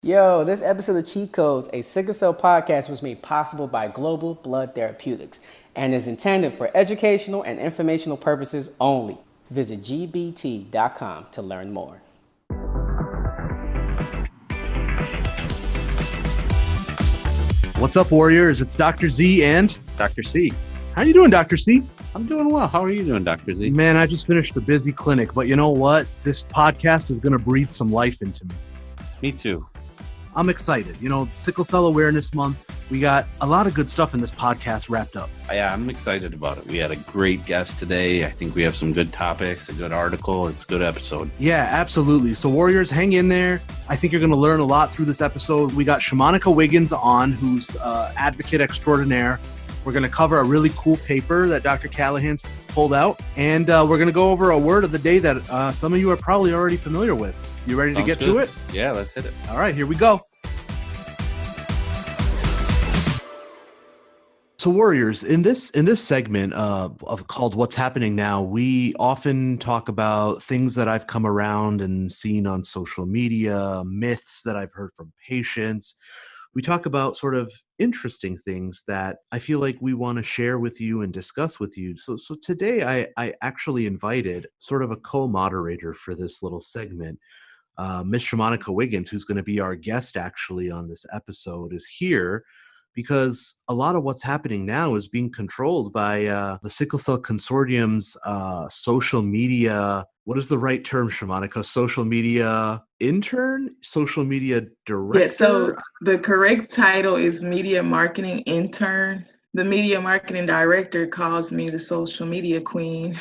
Yo, this episode of Cheat Codes, a sickle cell podcast, was made possible by Global Blood Therapeutics and is intended for educational and informational purposes only. Visit gbt.com to learn more. What's up, Warriors? It's Dr. Z and Dr. C. how you doing, Dr. C? I'm doing well. How are you doing, Dr. Z? Man, I just finished a busy clinic, but you know what? This podcast is going to breathe some life into me. Me too. I'm excited. You know, Sickle Cell Awareness Month, we got a lot of good stuff in this podcast wrapped up. Yeah, I'm excited about it. We had a great guest today. I think we have some good topics, a good article. It's a good episode. Yeah, absolutely. So Warriors, hang in there. I think you're going to learn a lot through this episode. We got Shamonica Wiggins on, who's advocate extraordinaire. We're going to cover a really cool paper that Dr. Callahan's pulled out. And we're going to go over a word of the day that some of you are probably already familiar with. You ready to get to it? Yeah, let's hit it. All right, here we go. So Warriors, in this segment of called What's Happening Now, we often talk about things that I've come around and seen on social media, myths that I've heard from patients. We talk about sort of interesting things that I feel like we want to share with you and discuss with you. So today I actually invited sort of a co-moderator for this little segment. Miss Shamonica Wiggins, who's going to be our guest actually on this episode, is here because a lot of what's happening now is being controlled by the Sickle Cell Consortium's social media. What is the right term, Shamanica? Social media intern? Social media director? Yeah, so the correct title is media marketing intern. The media marketing director calls me the social media queen.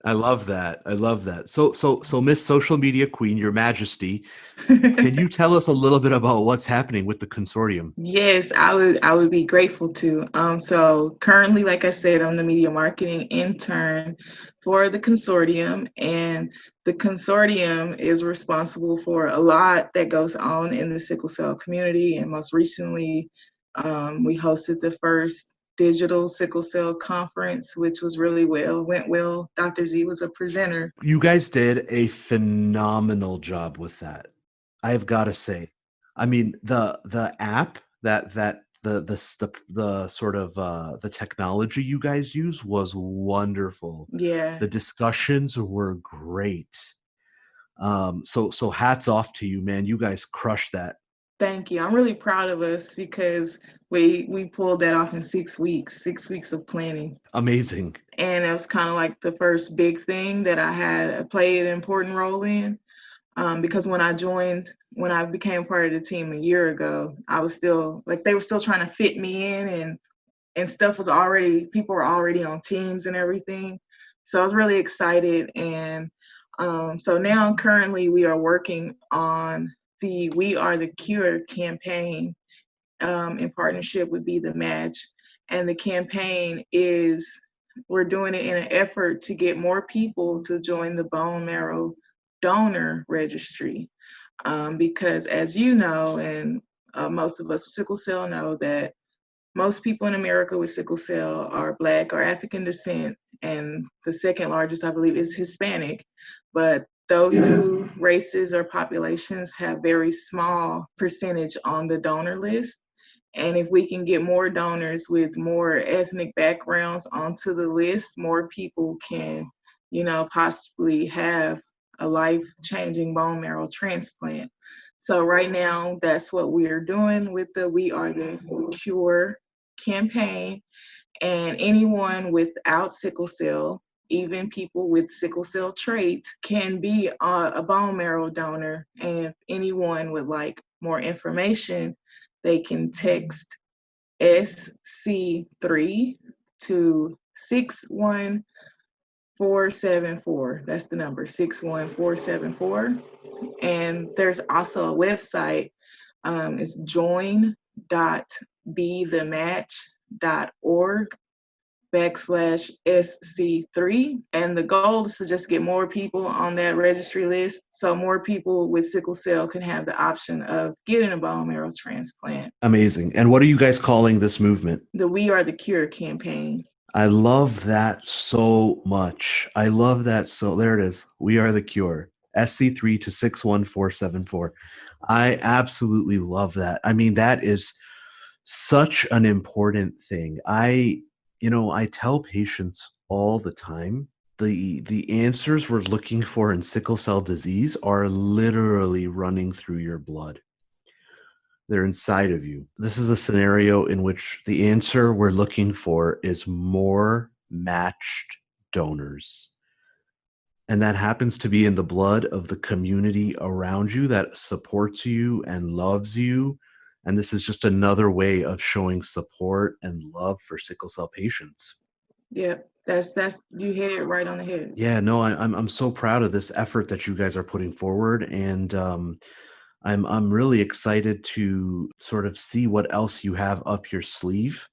I love that. I love that. So Miss Social Media Queen, Your Majesty, can you tell us a little bit about what's happening with the consortium? Yes, I would be grateful to. So currently, like I said, I'm the media marketing intern for the consortium, and the consortium is responsible for a lot that goes on in the sickle cell community. And most recently, we hosted the first digital sickle cell conference, which was went well. Dr. Z was a presenter. You guys did a phenomenal job with that. I've got to say. I mean, the app that the sort of the technology you guys use was wonderful. Yeah. The discussions were great. So hats off to you, man. You guys crushed that. Thank you. I'm really proud of us because we pulled that off in 6 weeks, 6 weeks of planning. Amazing. And it was kind of like the first big thing that I had played an important role in. Because when I became part of the team a year ago, I was still they were still trying to fit me in, and stuff was people were already on teams and everything. So I was really excited. And so now currently we are working on the We Are the Cure campaign in partnership with Be the Match. And the campaign we're doing it in an effort to get more people to join the bone marrow donor registry. Because as you know, and most of us with sickle cell know, that most people in America with sickle cell are Black or African descent, and the second largest, I believe, is Hispanic. But those two races or populations have very small percentage on the donor list. And if we can get more donors with more ethnic backgrounds onto the list, more people can, possibly have a life-changing bone marrow transplant. So right now, that's what we are doing with the We Are the Cure campaign. And anyone without sickle cell, even people with sickle cell traits, can be a bone marrow donor. And if anyone would like more information, they can text SC3 to 61474. That's the number, 61474. And there's also a website. It's join.bethematch.org/SC3. And the goal is to just get more people on that registry list so more people with sickle cell can have the option of getting a bone marrow transplant. Amazing. And what are you guys calling this movement? The We Are the Cure campaign. I love that so much. I love that. So there it is. We Are the Cure. SC3 to 61474. I absolutely love that. I mean, that is such an important thing. I tell patients all the time, the answers we're looking for in sickle cell disease are literally running through your blood. They're inside of you. This is a scenario in which the answer we're looking for is more matched donors. And that happens to be in the blood of the community around you that supports you and loves you. And this is just another way of showing support and love for sickle cell patients. Yep, that's you hit it right on the head. Yeah, no, I'm so proud of this effort that you guys are putting forward, and I'm really excited to sort of see what else you have up your sleeve.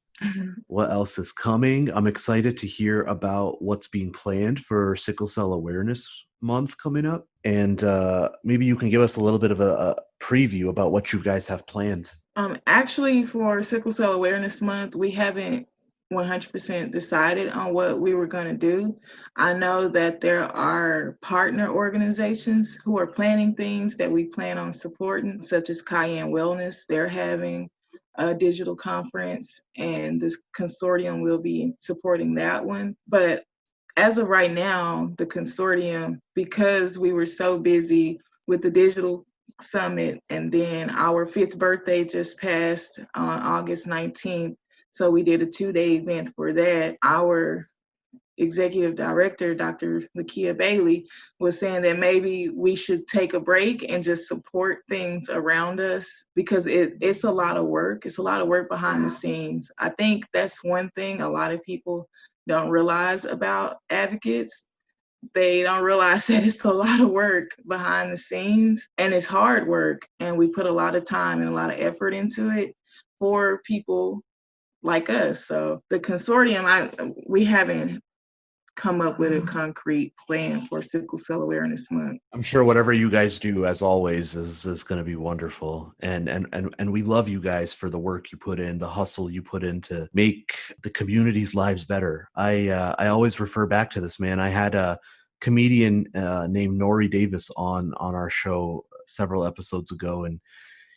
What else is coming? I'm excited to hear about what's being planned for Sickle Cell Awareness Month coming up. And maybe you can give us a little bit of a preview about what you guys have planned. Actually, for Sickle Cell Awareness Month, we haven't 100% decided on what we were going to do. I know that there are partner organizations who are planning things that we plan on supporting, such as Cayenne Wellness. They're having a digital conference, and this consortium will be supporting that one. But as of right now, the consortium, because we were so busy with the digital summit, and then our 5th birthday just passed on August 19th. So we did a 2-day event for that. Our executive director, Dr. Lakia Bailey, was saying that maybe we should take a break and just support things around us, because it's a lot of work. It's a lot of work behind the scenes. I think that's one thing a lot of people don't realize about advocates. They don't realize that it's a lot of work behind the scenes, and it's hard work, and we put a lot of time and a lot of effort into it for people like us. So the consortium, we haven't come up with a concrete plan for Sickle Cell Awareness Month. I'm sure whatever you guys do, as always, is going to be wonderful. And we love you guys for the work you put in, the hustle you put in to make the community's lives better. I always refer back to this, man. I had a comedian named Nori Davis on our show several episodes ago, and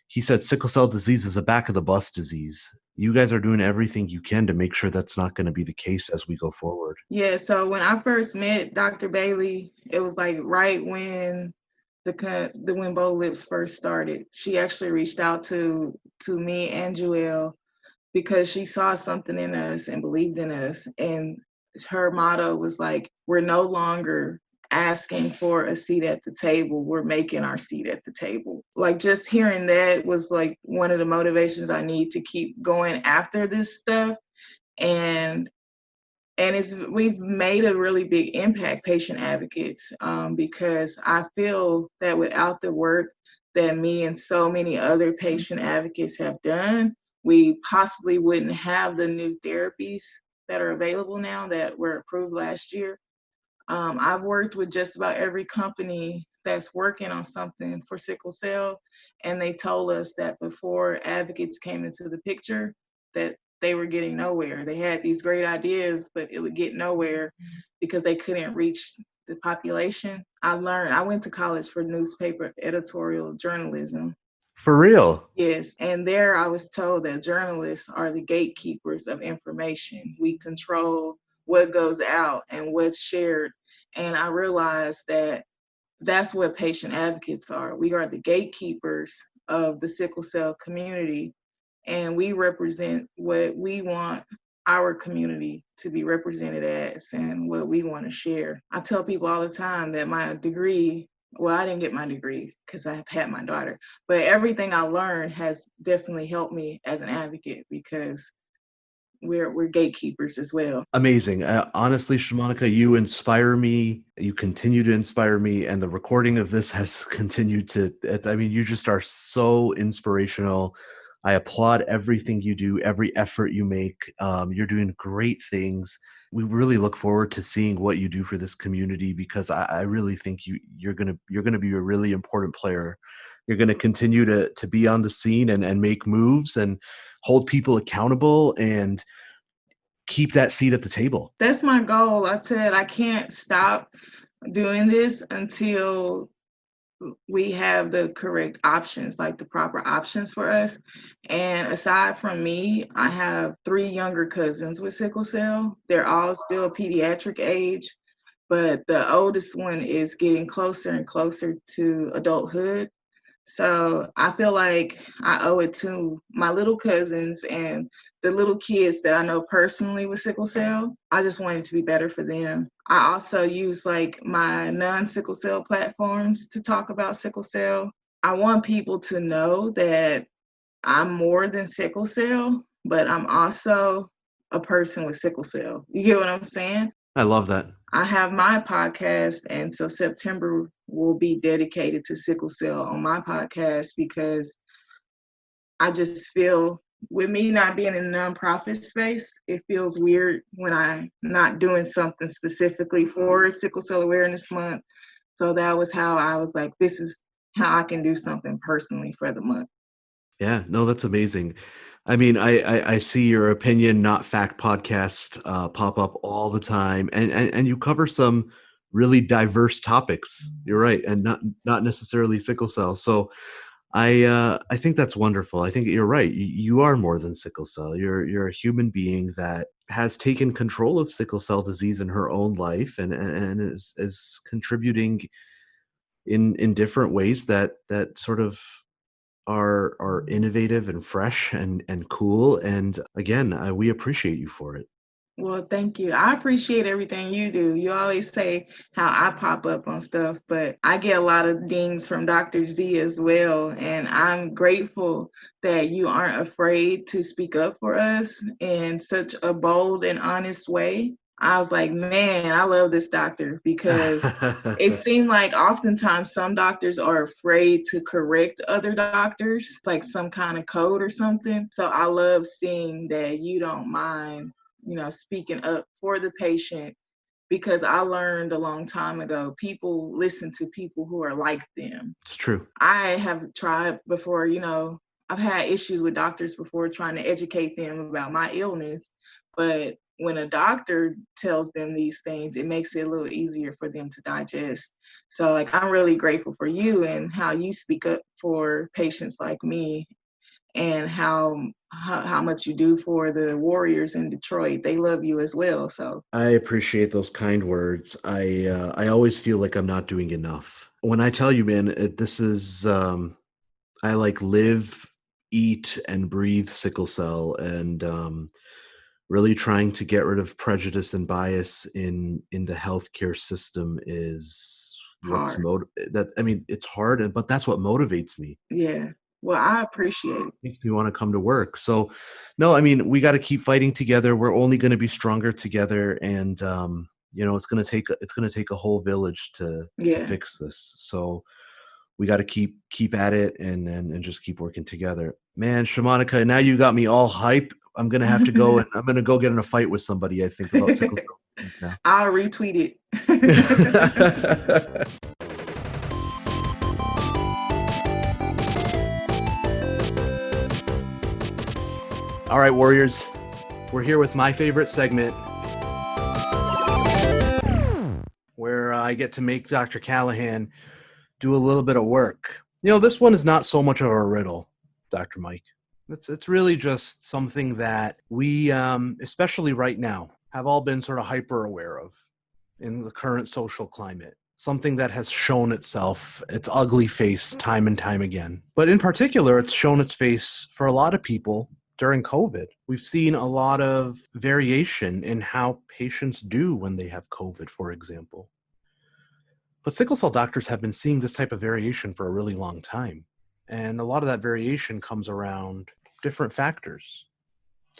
he said sickle cell disease is a back of the bus disease. You guys are doing everything you can to make sure that's not going to be the case as we go forward. Yeah, so when I first met Dr. Bailey, it was like right when the when Bow Lips first started. She actually reached out to me and Joelle because she saw something in us and believed in us. And her motto was like, we're no longer asking for a seat at the table, we're making our seat at the table. Like, just hearing that was like one of the motivations I need to keep going after this stuff. And we've made a really big impact, patient advocates, because I feel that without the work that me and so many other patient advocates have done, we possibly wouldn't have the new therapies that are available now that were approved last year. I've worked with just about every company that's working on something for sickle cell, and they told us that before advocates came into the picture, that they were getting nowhere. They had these great ideas, but it would get nowhere because they couldn't reach the population. I went to college for newspaper editorial journalism. For real? Yes, and there I was told that journalists are the gatekeepers of information. We control what goes out and what's shared. And I realized that that's what patient advocates are. We are the gatekeepers of the sickle cell community, and we represent what we want our community to be represented as and what we want to share. I tell people all the time that my degree, well, I didn't get my degree because I've had my daughter, but everything I learned has definitely helped me as an advocate, because we're gatekeepers as well. Amazing. Honestly, Shamanica, you inspire me. You continue to inspire me. And the recording of this has continued to, I mean, you just are so inspirational. I applaud everything you do, every effort you make. You're doing great things. We really look forward to seeing what you do for this community, because I really think you're gonna be a really important player. You're gonna continue to be on the scene and make moves and hold people accountable and keep that seat at the table. That's my goal. I said I can't stop doing this until we have the correct options, like the proper options for us. And aside from me, I have 3 younger cousins with sickle cell. They're all still pediatric age, but the oldest one is getting closer and closer to adulthood. So I feel like I owe it to my little cousins and the little kids that I know personally with sickle cell. I just want it to be better for them. I also use like my non-sickle cell platforms to talk about sickle cell. I want people to know that I'm more than sickle cell, but I'm also a person with sickle cell. You get what I'm saying? I love that. I have my podcast, and so September will be dedicated to sickle cell on my podcast because I just feel with me not being in the nonprofit space, it feels weird when I'm not doing something specifically for Sickle Cell Awareness Month. So that was how I was like, this is how I can do something personally for the month. Yeah, no, that's amazing. I mean, I see your opinion, not fact podcast pop up all the time, and you cover some really diverse topics. You're right, and not necessarily sickle cell. So I think that's wonderful. I think you're right. You are more than sickle cell. You're a human being that has taken control of sickle cell disease in her own life, and is contributing in different ways that sort of are innovative and fresh and cool. And again, we appreciate you for it. Well, thank you. I appreciate everything you do. You always say how I pop up on stuff, but I get a lot of dings from Dr. Z as well. And I'm grateful that you aren't afraid to speak up for us in such a bold and honest way. I was like, man, I love this doctor because it seemed like oftentimes some doctors are afraid to correct other doctors, like some kind of code or something. So I love seeing that you don't mind, speaking up for the patient, because I learned a long time ago, people listen to people who are like them. It's true. I have tried before, I've had issues with doctors before trying to educate them about my illness, but when a doctor tells them these things, it makes it a little easier for them to digest. So like, I'm really grateful for you and how you speak up for patients like me, and how much you do for the Warriors in Detroit. They love you as well. So I appreciate those kind words. I always feel like I'm not doing enough. When I tell you, man, this is I like live, eat, and breathe sickle cell, and really trying to get rid of prejudice and bias in the healthcare system is what's hard. it's hard, but that's what motivates me. Yeah. Well, I appreciate it. Makes me want to come to work. So no, I mean, we got to keep fighting together. We're only going to be stronger together, and it's going to take a whole village to fix this. So we got to keep at it and just keep working together. Man, Shamanica, now you got me all hype. I'm going to have to go and I'm going to go get in a fight with somebody, I think, about sickle cell now. I'll retweet it. All right, Warriors, we're here with my favorite segment where I get to make Dr. Callahan do a little bit of work. This one is not so much of a riddle, Dr. Mike. It's really just something that we, especially right now, have all been sort of hyper aware of in the current social climate. Something that has shown itself, its ugly face, time and time again. But in particular, it's shown its face for a lot of people during COVID. We've seen a lot of variation in how patients do when they have COVID, for example. But sickle cell doctors have been seeing this type of variation for a really long time. And a lot of that variation comes around different factors.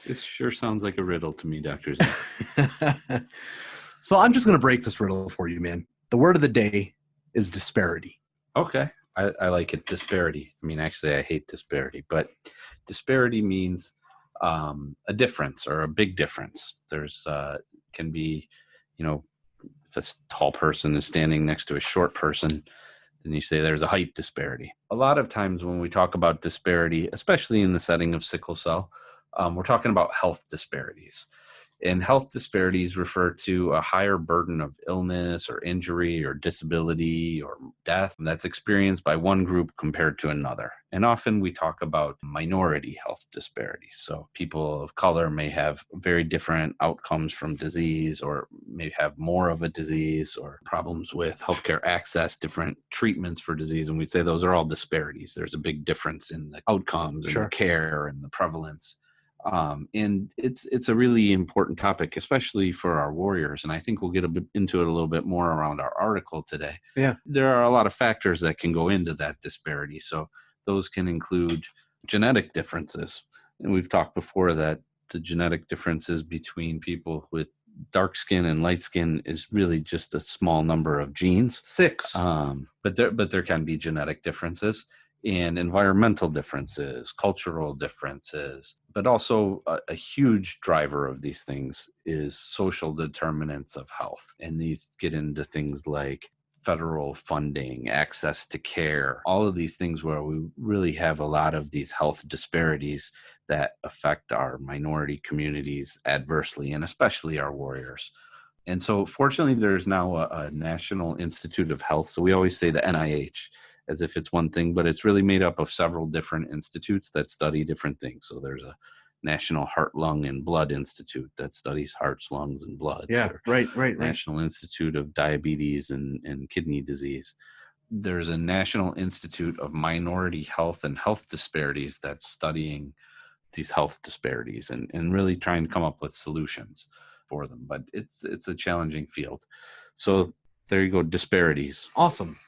This sure sounds like a riddle to me, Dr. Z. So I'm just going to break this riddle for you, man. The word of the day is disparity. Okay. I like it. Disparity. I mean, actually, I hate disparity, but disparity means a difference or a big difference. There's can be, if a tall person is standing next to a short person, then you say there's a height disparity. A lot of times when we talk about disparity, especially in the setting of sickle cell, we're talking about health disparities. And health disparities refer to a higher burden of illness or injury or disability or death that's experienced by one group compared to another. And often we talk about minority health disparities. So people of color may have very different outcomes from disease, or may have more of a disease, or problems with healthcare access, different treatments for disease. And we'd say those are all disparities. There's a big difference in the outcomes and the care and the prevalence. And it's a really important topic, especially for our warriors. And I think we'll get into it a little bit more around our article today. Yeah. There are a lot of factors that can go into that disparity. So those can include genetic differences. And we've talked before that the genetic differences between people with dark skin and light skin is really just a small number of genes. 6. But there can be genetic differences, and environmental differences, cultural differences, but also a huge driver of these things is social determinants of health. And these get into things like federal funding, access to care, all of these things where we really have a lot of these health disparities that affect our minority communities adversely, and especially our warriors. And so fortunately, there's now a National Institute of Health. So we always say the NIH as if it's one thing, but it's really made up of several different institutes that study different things. So there's a National Heart, Lung, and Blood Institute that studies hearts, lungs, and blood. Yeah, right. National Institute of Diabetes and Kidney Disease. There's a National Institute of Minority Health and Health Disparities that's studying these health disparities and really trying to come up with solutions for them. But it's a challenging field. So there you go, disparities. Awesome.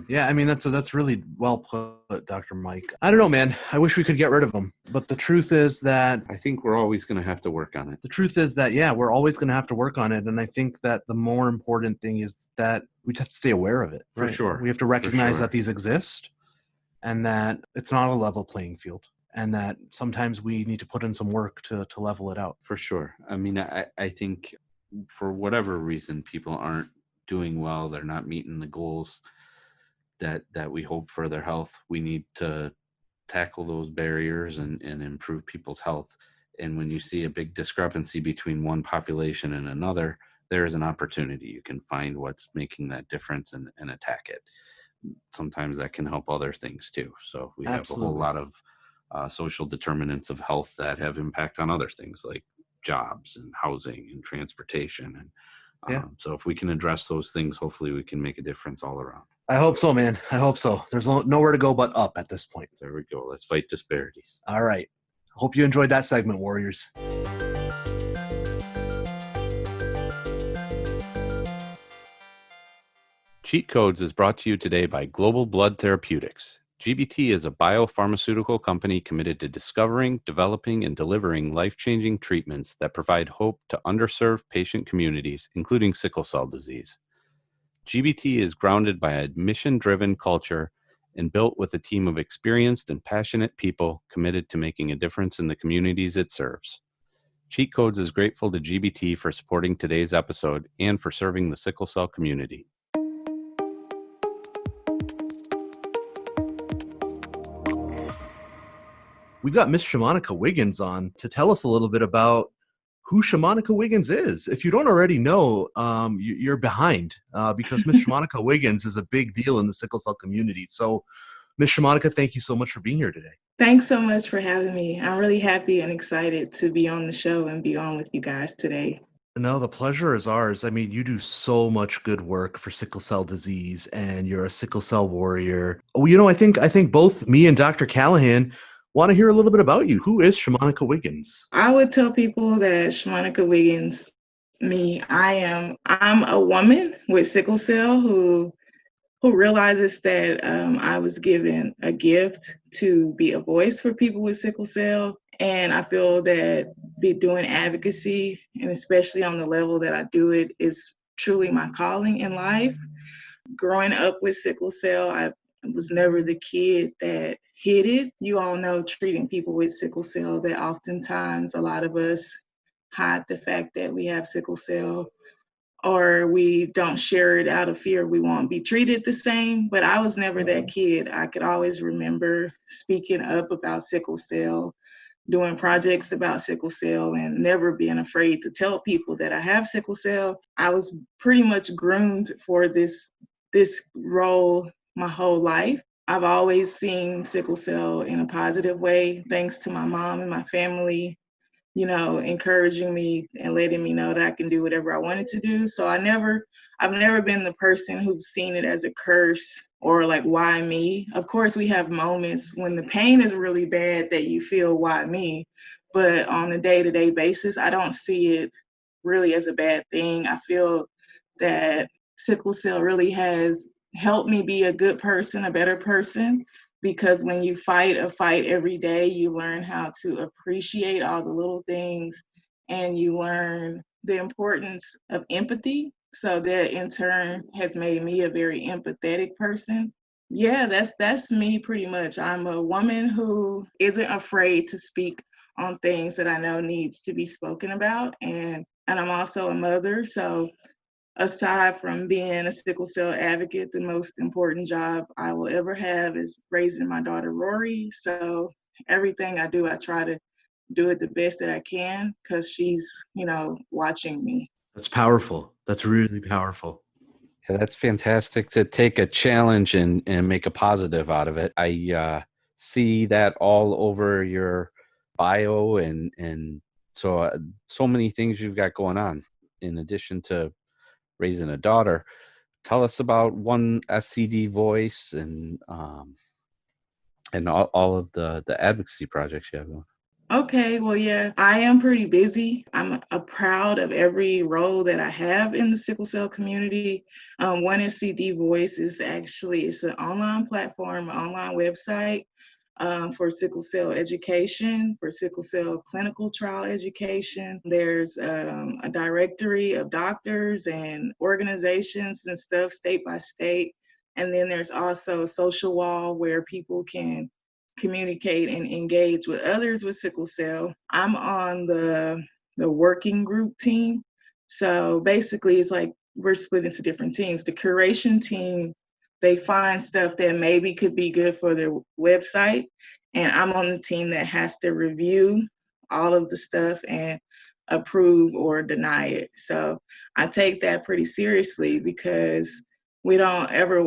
Yeah, I mean, that's really well put, Dr. Mike. I don't know, man. I wish we could get rid of them. But the truth is that... I think we're always going to have to work on it. The truth is that, yeah, we're always going to have to work on it. And I think that the more important thing is that we just have to stay aware of it. For sure. We have to recognize that these exist and that it's not a level playing field. And that sometimes we need to put in some work to level it out. For sure. I mean, I think for whatever reason, people aren't doing well, they're not meeting the goals that we hope for their health. We need to tackle those barriers and improve people's health. And when you see a big discrepancy between one population and another, there is an opportunity. You can find what's making that difference and attack it. Sometimes that can help other things too. So we have a whole lot of social determinants of health that have impact on other things like jobs and housing and transportation. And so if we can address those things, hopefully we can make a difference all around. I hope so, man. I hope so. There's nowhere to go but up at this point. There we go. Let's fight disparities. All right. Hope you enjoyed that segment, Warriors. Cheat Codes is brought to you today by Global Blood Therapeutics. GBT is a biopharmaceutical company committed to discovering, developing, and delivering life-changing treatments that provide hope to underserved patient communities, including sickle cell disease. GBT is grounded by a mission-driven culture and built with a team of experienced and passionate people committed to making a difference in the communities it serves. Cheat Codes is grateful to GBT for supporting today's episode and for serving the sickle cell community. We've got Miss Shamonica Wiggins on to tell us a little bit about who Shamanica Wiggins is. If you don't already know, you're behind because Miss Shamonica Wiggins is a big deal in the sickle cell community. So, Miss Shamonica, thank you so much for being here today. Thanks so much for having me. I'm really happy and excited to be on the show and be on with you guys today. No, the pleasure is ours. I mean, you do so much good work for sickle cell disease, and you're a sickle cell warrior. Oh, you know, I think both me and Dr. Callahan want to hear a little bit about you. Who is Shamonica Wiggins? I would tell people that Shamanica Wiggins, I'm a woman with sickle cell who realizes that I was given a gift to be a voice for people with sickle cell. And I feel that doing advocacy, and especially on the level that I do it, is truly my calling in life. Growing up with sickle cell, I was never the kid that hid it. You all know, treating people with sickle cell, that oftentimes a lot of us hide the fact that we have sickle cell, or we don't share it out of fear we won't be treated the same. But I was never that kid. I could always remember speaking up about sickle cell, doing projects about sickle cell and never being afraid to tell people that I have sickle cell. I was pretty much groomed for this role my whole life. I've always seen sickle cell in a positive way, thanks to my mom and my family, encouraging me and letting me know that I can do whatever I wanted to do. So I've never been the person who's seen it as a curse or like, why me? Of course, we have moments when the pain is really bad that you feel, why me? But on a day-to-day basis, I don't see it really as a bad thing. I feel that sickle cell really has helped me be a good person, a better person, because when you fight a fight every day, you learn how to appreciate all the little things, and you learn the importance of empathy. So that in turn has made me a very empathetic person. Yeah, that's me pretty much. I'm a woman who isn't afraid to speak on things that I know needs to be spoken about, and I'm also a mother. So aside from being a sickle cell advocate, the most important job I will ever have is raising my daughter, Rory. So everything I do, I try to do it the best that I can because she's, watching me. That's powerful. That's really powerful. Yeah, that's fantastic to take a challenge and make a positive out of it. I see that all over your bio and so many things you've got going on in addition to raising a daughter. Tell us about One SCD Voice and all of the advocacy projects you have going. Okay, well, yeah, I am pretty busy. I'm proud of every role that I have in the sickle cell community. One SCD Voice is it's an online platform, online website for sickle cell education, for sickle cell clinical trial education. There's a directory of doctors and organizations and stuff state by state. And then there's also a social wall where people can communicate and engage with others with sickle cell. I'm on the working group team. So basically it's like we're split into different teams. The curation team, they find stuff that maybe could be good for their website. And I'm on the team that has to review all of the stuff and approve or deny it. So I take that pretty seriously because I don't ever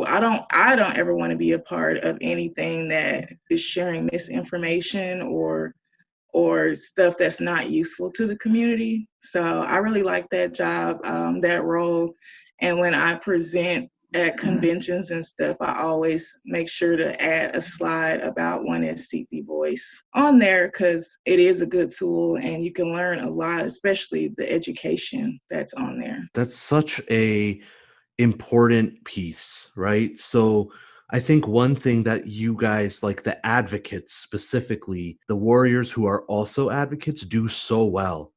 want to be a part of anything that is sharing misinformation or stuff that's not useful to the community. So I really like that job, that role. And when I present at conventions and stuff, I always make sure to add a slide about One SCD Voice on there because it is a good tool and you can learn a lot, especially the education that's on there. That's such a important piece, right? So I think one thing that you guys, like the advocates specifically, the warriors who are also advocates, do so well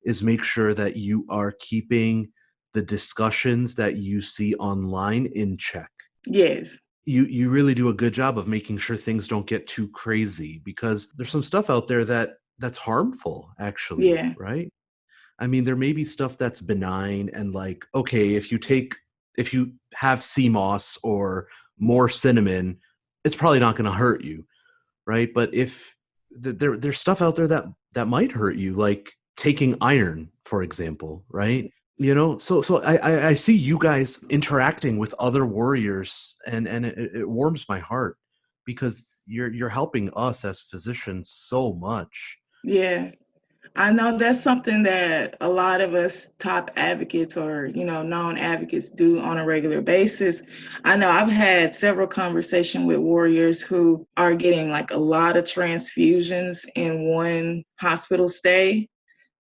is make sure that you are keeping the discussions that you see online in check. Yes. You really do a good job of making sure things don't get too crazy because there's some stuff out there that's harmful actually, Yeah. right? I mean, there may be stuff that's benign and like, okay, if you have CMOS or more cinnamon, it's probably not going to hurt you, right? But if there's stuff out there that might hurt you, like taking iron, for example, right? So I see you guys interacting with other warriors, and it warms my heart because you're helping us as physicians so much. Yeah. I know that's something that a lot of us top advocates or, known advocates do on a regular basis. I know I've had several conversations with warriors who are getting like a lot of transfusions in one hospital stay.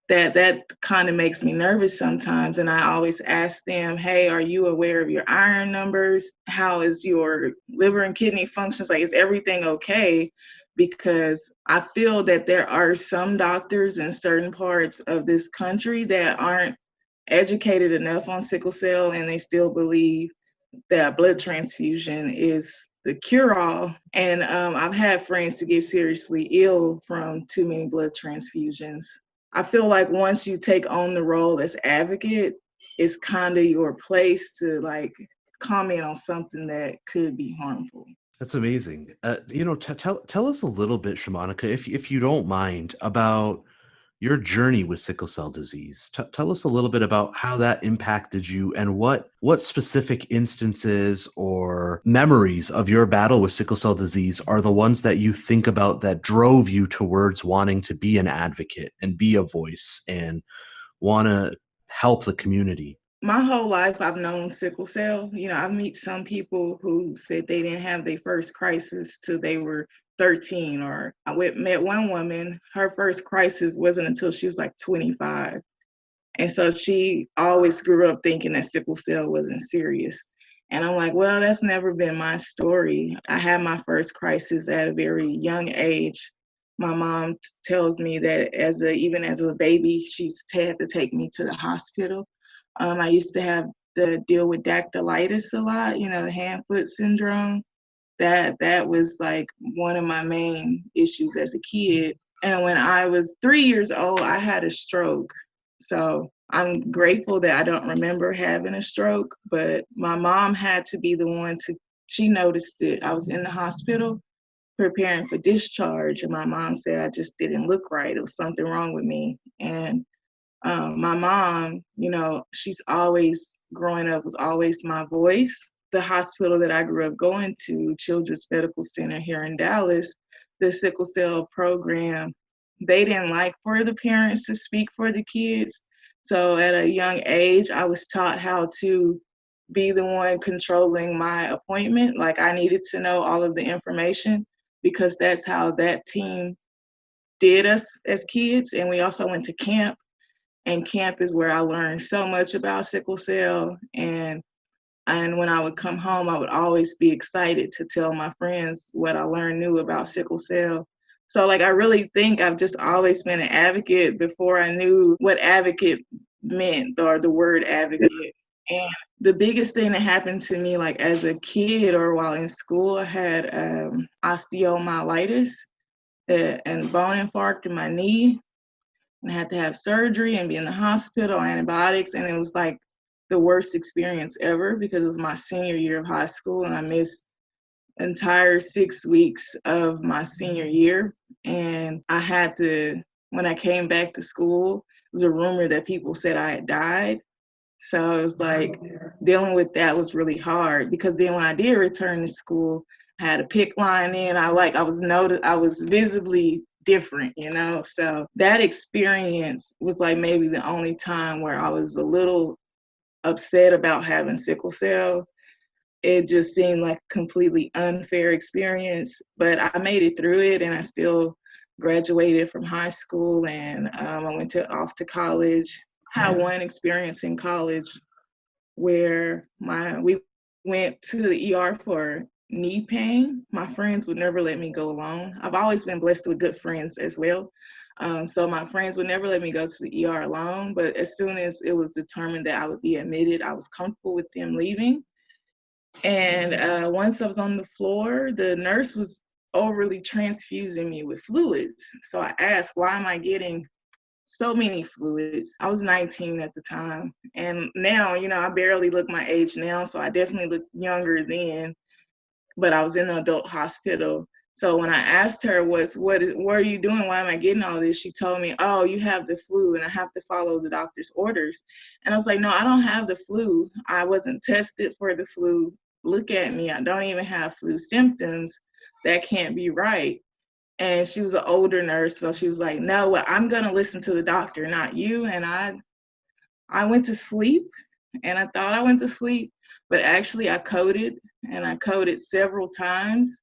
That kind of makes me nervous sometimes. And I always ask them, hey, are you aware of your iron numbers? How is your liver and kidney functions? Like, is everything okay? Because I feel that there are some doctors in certain parts of this country that aren't educated enough on sickle cell and they still believe that blood transfusion is the cure-all. And I've had friends to get seriously ill from too many blood transfusions. I feel like once you take on the role as advocate, it's kind of your place to like comment on something that could be harmful. That's amazing. Tell us a little bit, Shamanica, if you don't mind, about your journey with sickle cell disease. Tell us a little bit about how that impacted you and what specific instances or memories of your battle with sickle cell disease are the ones that you think about that drove you towards wanting to be an advocate and be a voice and want to help the community. My whole life, I've known sickle cell. I meet some people who said they didn't have their first crisis till they were 13, or met one woman, her first crisis wasn't until she was like 25. And so she always grew up thinking that sickle cell wasn't serious. And I'm like, well, that's never been my story. I had my first crisis at a very young age. My mom tells me that even as a baby, she's had to take me to the hospital. I used to have to deal with dactylitis a lot, the hand-foot syndrome. That was like one of my main issues as a kid. And when I was 3 years old, I had a stroke. So I'm grateful that I don't remember having a stroke, but my mom had to be the one she noticed it. I was in the hospital preparing for discharge, and my mom said I just didn't look right. It was something wrong with me. And my mom, she's always, growing up, was always my voice. The hospital that I grew up going to, Children's Medical Center here in Dallas, the sickle cell program, they didn't like for the parents to speak for the kids. So at a young age, I was taught how to be the one controlling my appointment. Like, I needed to know all of the information because that's how that team did us as kids. And we also went to camp. And camp is where I learned so much about sickle cell. And when I would come home, I would always be excited to tell my friends what I learned new about sickle cell. So I really think I've just always been an advocate before I knew what advocate meant, or the word advocate. And the biggest thing that happened to me, as a kid or while in school, I had osteomyelitis and bone infarct in my knee. And I had to have surgery and be in the hospital, antibiotics, and it was like the worst experience ever because it was my senior year of high school and I missed entire 6 weeks of my senior year. And when I came back to school, it was a rumor that people said I had died. So it was like dealing with that was really hard, because then when I did return to school, I had a PICC line in. I was visibly different, So that experience was like maybe the only time where I was a little upset about having sickle cell. It just seemed like a completely unfair experience, but I made it through it, and I still graduated from high school, and I went off to college. I had one experience in college where we went to the ER for knee pain. My friends would never let me go alone. I've always been blessed with good friends as well. So my friends would never let me go to the ER alone, but as soon as it was determined that I would be admitted, I was comfortable with them leaving. And once I was on the floor, the nurse was overly transfusing me with fluids. So I asked, why am I getting so many fluids? I was 19 at the time. And now, I barely look my age now, so I definitely look younger then, but I was in the adult hospital. So when I asked her, what are you doing? Why am I getting all this? She told me, oh, you have the flu and I have to follow the doctor's orders. And I was like, no, I don't have the flu. I wasn't tested for the flu. Look at me. I don't even have flu symptoms. That can't be right. And she was an older nurse, so she was like, no, well, I'm going to listen to the doctor, not you. And I went to sleep, and I thought I went to sleep, but actually I coded, and I coded several times.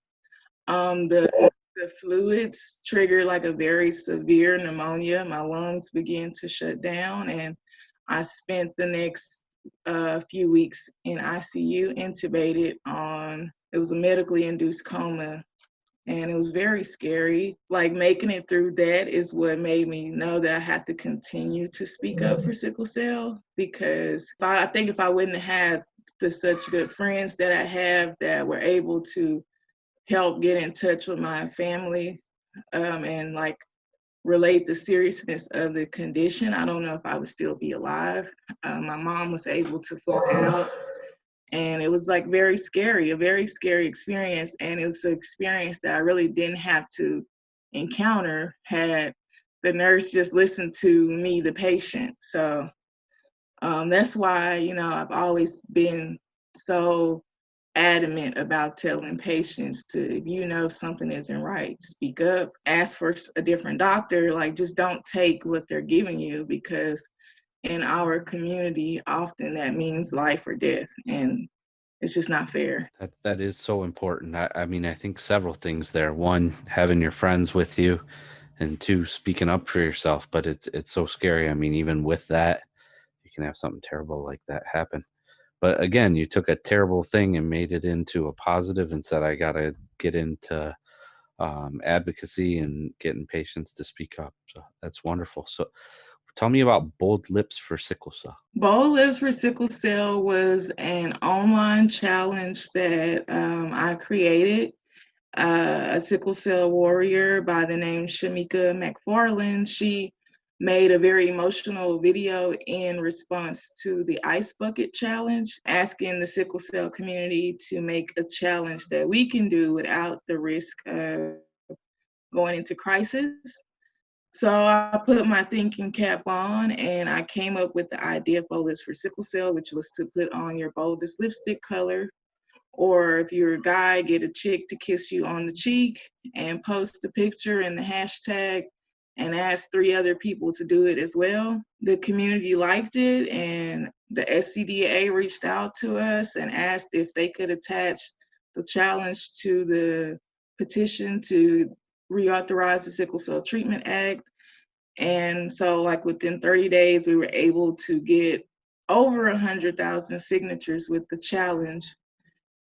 The fluids triggered like a very severe pneumonia. My lungs began to shut down, and I spent the next few weeks in ICU, intubated it was a medically induced coma. And it was very scary. Like, making it through that is what made me know that I had to continue to speak up for sickle cell, because I think if I wouldn't have had such good friends that I have that were able to help get in touch with my family and relate the seriousness of the condition, I don't know if I would still be alive. My mom was able to fly out And it was like very scary, a very scary experience. And it was an experience that I really didn't have to encounter had the nurse just listened to me, the patient. So that's why, I've always been so adamant about telling patients to, if you know something isn't right, speak up, ask for a different doctor. Like, just don't take what they're giving you, because in our community, often that means life or death, and it's just not fair. That is so important. I mean, I think several things there. One, having your friends with you, and two, speaking up for yourself. But it's so scary. I mean, even with that, you can have something terrible like that happen. But again, you took a terrible thing and made it into a positive and said, I got to get into advocacy and getting patients to speak up. So that's wonderful. So tell me about Bold Lips for Sickle Cell. Bold Lips for Sickle Cell was an online challenge that I created. A sickle cell warrior by the name Shamika McFarland. She made a very emotional video in response to the Ice Bucket Challenge, asking the sickle cell community to make a challenge that we can do without the risk of going into crisis. So I put my thinking cap on and I came up with the idea of Bold Lips for Sickle Cell, which was to put on your boldest lipstick color, or if you're a guy, get a chick to kiss you on the cheek and post the picture and the hashtag and ask 3 other people to do it as well. The community liked it, and the SCDA reached out to us and asked if they could attach the challenge to the petition to reauthorize the Sickle Cell Treatment Act. And so, like, within 30 days, we were able to get over 100,000 signatures with the challenge.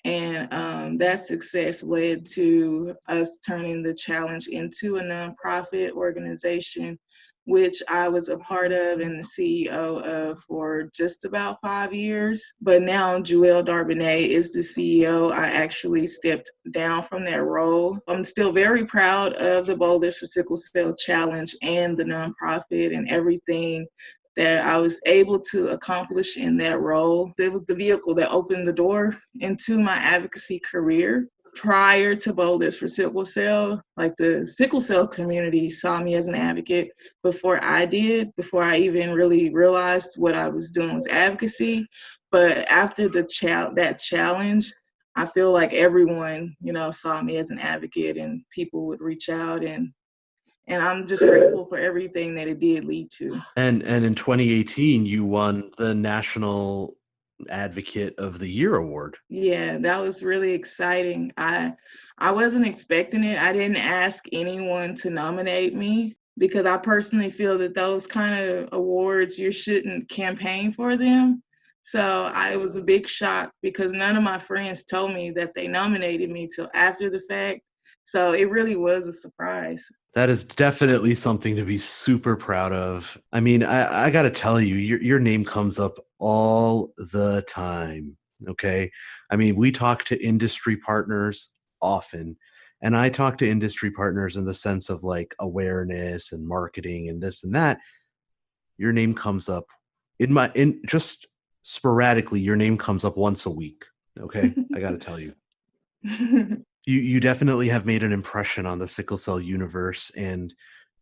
And that success led to us turning the challenge into a nonprofit organization, which I was a part of and the CEO of for just about 5 years. But now Joelle Darbinet is the CEO. I actually stepped down from that role. I'm still very proud of the Bold Lips for Sickle Cell Challenge and the nonprofit and everything that I was able to accomplish in that role. It was the vehicle that opened the door into my advocacy career. Prior to Bold Lips for Sickle Cell, like, the sickle cell community saw me as an advocate before I did, before I even really realized what I was doing was advocacy. But after that challenge, I feel like everyone, saw me as an advocate, and people would reach out, and I'm just grateful for everything that it did lead to. And in 2018, you won the National Advocate of the Year award. Yeah, that was really exciting. I wasn't expecting it. I didn't ask anyone to nominate me, because I personally feel that those kind of awards, you shouldn't campaign for them. So it was a big shock, because none of my friends told me that they nominated me till after the fact. So it really was a surprise. That is definitely something to be super proud of. I mean, I got to tell you, your name comes up all the time. Okay. I mean, we talk to industry partners often, and I talk to industry partners in the sense of like awareness and marketing and this and that. Your name comes up in just sporadically. Your name comes up once a week. Okay. I got to tell you. You definitely have made an impression on the sickle cell universe, and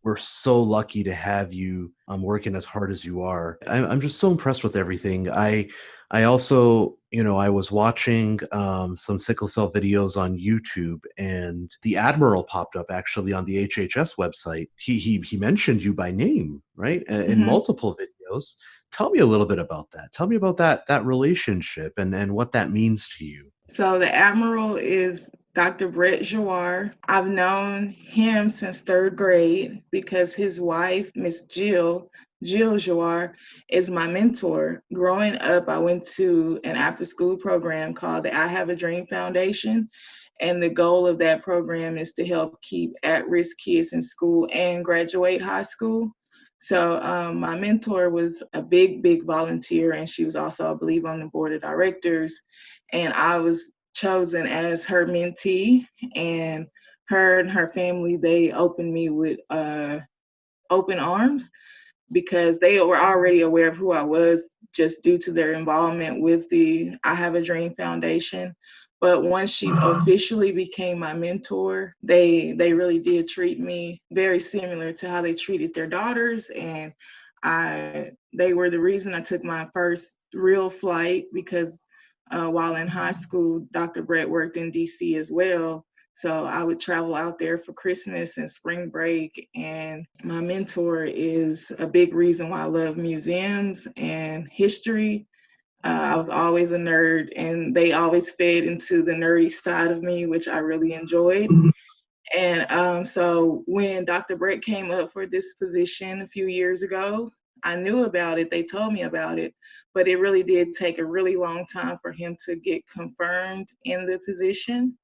we're so lucky to have you working as hard as you are. I'm just so impressed with everything. I also, I was watching some sickle cell videos on YouTube, and the Admiral popped up actually on the HHS website. He mentioned you by name, right? In multiple videos. Tell me a little bit about that. Tell me about that relationship and what that means to you. So the Admiral is Dr. Brett Jawar. I've known him since 3rd grade because his wife, Miss Jill Jawar, is my mentor. Growing up, I went to an after-school program called the I Have a Dream Foundation. And the goal of that program is to help keep at-risk kids in school and graduate high school. So my mentor was a big volunteer, and she was also, I believe, on the board of directors. And I was chosen as her mentee, and her family, they opened me with open arms. because they were already aware of who I was just due to their involvement with the I Have a Dream Foundation. But once she officially became my mentor, they really did treat me very similar to how they treated their daughters. And they were the reason I took my first real flight, because while in high school, Dr. Brett worked in DC as well. So I would travel out there for Christmas and spring break. And my mentor is a big reason why I love museums and history. I was always a nerd, and they always fed into the nerdy side of me, which I really enjoyed. And so when Dr. Brett came up for this position a few years ago, I knew about it. They told me about it, but it really did take a really long time for him to get confirmed in the position.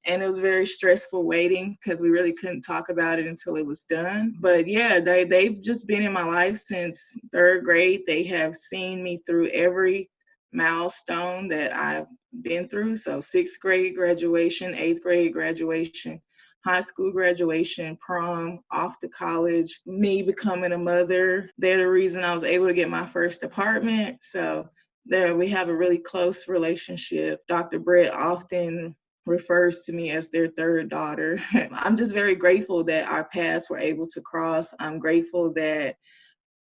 And it was very stressful waiting because we really couldn't talk about it until it was done. But yeah, they've just been in my life since third grade. They have seen me through every milestone that I've been through. So sixth grade graduation, eighth grade graduation, high school graduation, prom, off to college, me becoming a mother. They're the reason I was able to get my first apartment. So there we have a really close relationship. Dr. Brett often refers to me as their third daughter. I'm just very grateful that our paths were able to cross. I'm grateful that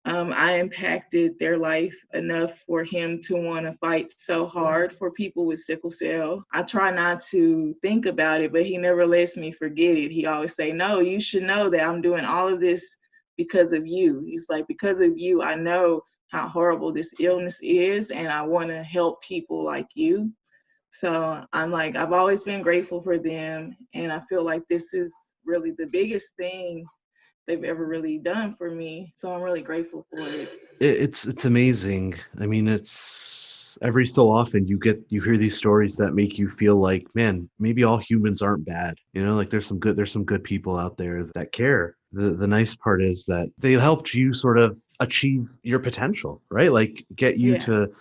I impacted their life enough for him to want to fight so hard for people with sickle cell. I try not to think about it, but he never lets me forget it. He always say, no, you should know that I'm doing all of this because of you. He's like, because of you, I know how horrible this illness is, and I want to help people like you. So I'm like, I've always been grateful for them, and I feel like this is really the biggest thing they've ever really done for me. So I'm really grateful for it. It's amazing. I mean, it's every so often you hear these stories that make you feel like, man, maybe all humans aren't bad. You know, like there's some good people out there that care. The nice part is that they helped you sort of achieve your potential, right? Like get you Yeah. to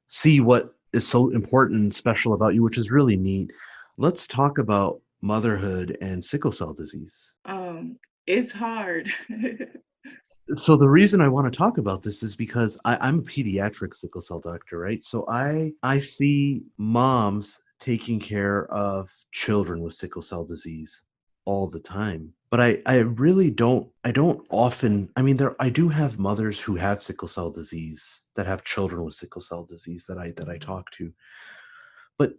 see what is so important and special about you, which is really neat. Let's talk about motherhood and sickle cell disease. It's hard. So the reason I want to talk about this is because I'm a pediatric sickle cell doctor, right? So I see moms taking care of children with sickle cell disease all the time. But I really don't often, I mean, I do have mothers who have sickle cell disease that have children with sickle cell disease that I talk to. But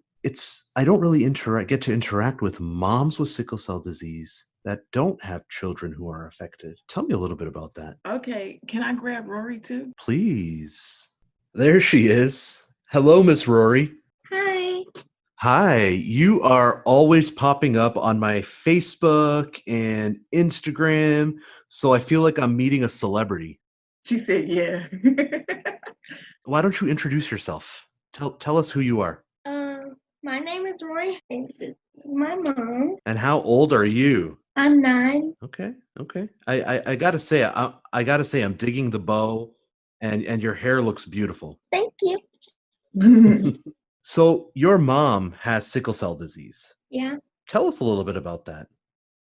I don't really get to interact with moms with sickle cell disease that don't have children who are affected. Tell me a little bit about that. Okay, can I grab Rory too? Please. There she is. Hello, Miss Rory. Hi. Hi. You are always popping up on my Facebook and Instagram, so I feel like I'm meeting a celebrity. She said, yeah. Why don't you introduce yourself? Tell us who you are. My name is Roy. And this is my mom. And how old are you? I'm 9. Okay. I gotta say, I gotta say, I'm digging the bow, and your hair looks beautiful. Thank you. So your mom has sickle cell disease. Yeah. Tell us a little bit about that.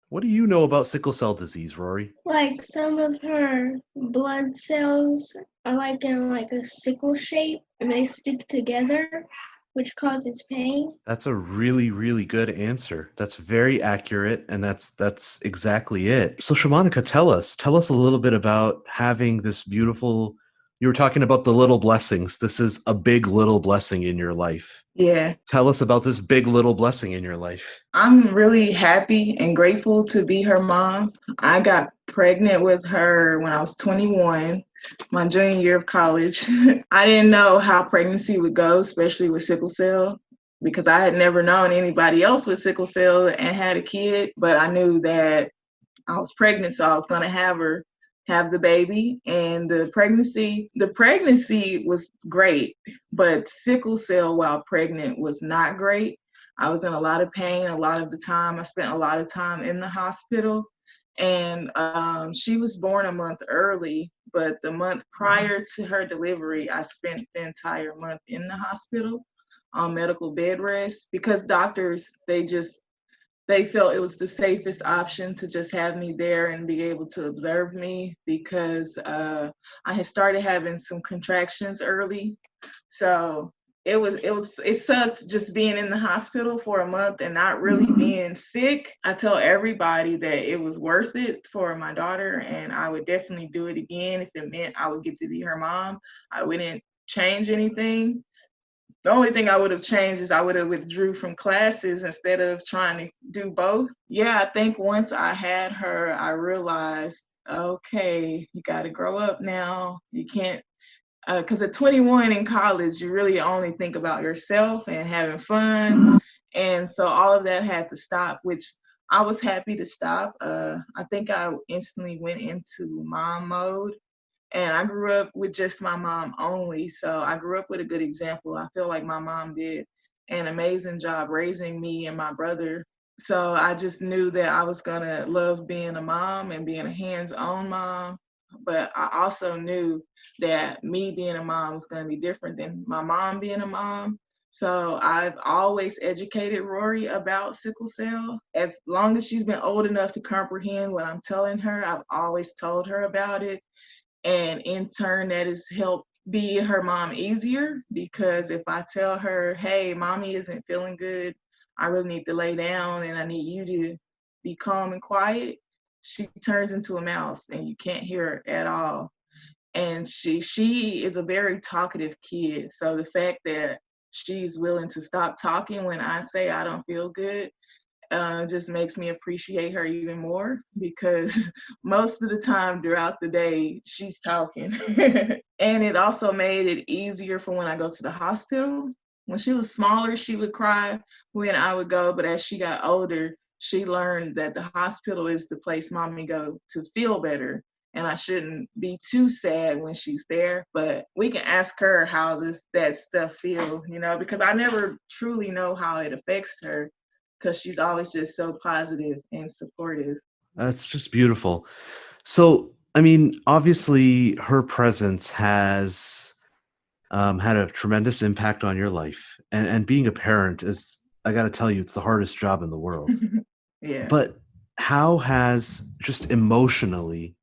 What do you know about sickle cell disease, Rory? Like some of her blood cells are like in like a sickle shape and they stick together, which causes pain. That's a really, really good answer. That's very accurate, and that's exactly it. So Shamanica, tell us a little bit about having this beautiful. You were talking about the little blessings. This is a big little blessing in your life. Yeah. Tell us about this big little blessing in your life. I'm really happy and grateful to be her mom. I got pregnant with her when I was 21, my junior year of college. I didn't know how pregnancy would go, especially with sickle cell, because I had never known anybody else with sickle cell and had a kid, but I knew that I was pregnant, so I was going to have the baby. And the pregnancy was great, but sickle cell while pregnant was not great. I was in a lot of pain a lot of the time. I spent a lot of time in the hospital. And she was born a month early, but the month prior to her delivery, I spent the entire month in the hospital on medical bed rest, because doctors, they felt it was the safest option to just have me there and be able to observe me because I had started having some contractions early. So it sucked just being in the hospital for a month and not really being sick. I tell everybody that it was worth it for my daughter, and I would definitely do it again if it meant I would get to be her mom. I wouldn't change anything. The only thing I would have changed is I would have withdrew from classes instead of trying to do both. Yeah, I think once I had her, I realized, okay, you got to grow up now. You can't, because at 21 in college, you really only think about yourself and having fun. And so all of that had to stop, which I was happy to stop. I think I instantly went into mom mode, and I grew up with just my mom only. So I grew up with a good example. I feel like my mom did an amazing job raising me and my brother. So I just knew that I was going to love being a mom and being a hands-on mom. But I also knew that me being a mom was going to be different than my mom being a mom. So I've always educated Rory about sickle cell. As long as she's been old enough to comprehend what I'm telling her, I've always told her about it. And in turn, that has helped be her mom easier, because if I tell her, hey, mommy isn't feeling good, I really need to lay down and I need you to be calm and quiet, she turns into a mouse and you can't hear her at all. And she is a very talkative kid. So the fact that she's willing to stop talking when I say I don't feel good just makes me appreciate her even more, because most of the time throughout the day, she's talking. And it also made it easier for when I go to the hospital. When she was smaller, she would cry when I would go, but as she got older, she learned that the hospital is the place mommy go to feel better. And I shouldn't be too sad when she's there, but we can ask her how that stuff feel, because I never truly know how it affects her, because she's always just so positive and supportive. That's just beautiful. So, I mean, obviously, her presence has had a tremendous impact on your life, and being a parent is, I got to tell you, it's the hardest job in the world. Yeah. But how has, just emotionally,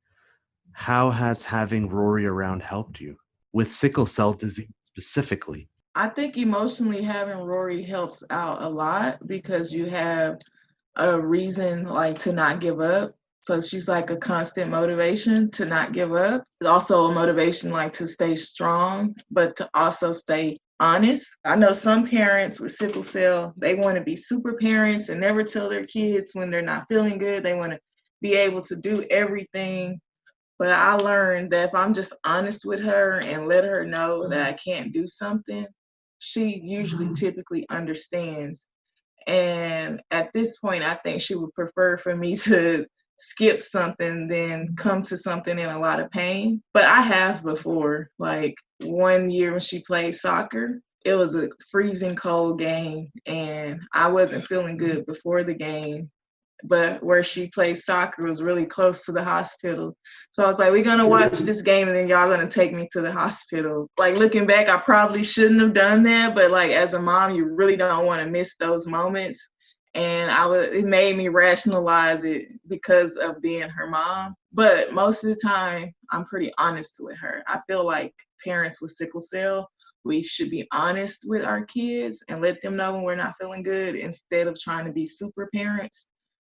how has having Rory around helped you with sickle cell disease specifically? I think emotionally having Rory helps out a lot, because you have a reason like to not give up. So she's like a constant motivation to not give up. It's also a motivation like to stay strong, but to also stay honest. I know some parents with sickle cell, they want to be super parents and never tell their kids when they're not feeling good. They want to be able to do everything. But I learned that if I'm just honest with her and let her know that I can't do something, she usually typically understands. And at this point, I think she would prefer for me to skip something than come to something in a lot of pain. But I have before, like one year when she played soccer, it was a freezing cold game and I wasn't feeling good before the game. But where she plays soccer was really close to the hospital. So I was like, we're going to watch this game and then y'all going to take me to the hospital. Like looking back, I probably shouldn't have done that. But like as a mom, you really don't want to miss those moments. And it made me rationalize it because of being her mom. But most of the time, I'm pretty honest with her. I feel like parents with sickle cell, we should be honest with our kids and let them know when we're not feeling good instead of trying to be super parents,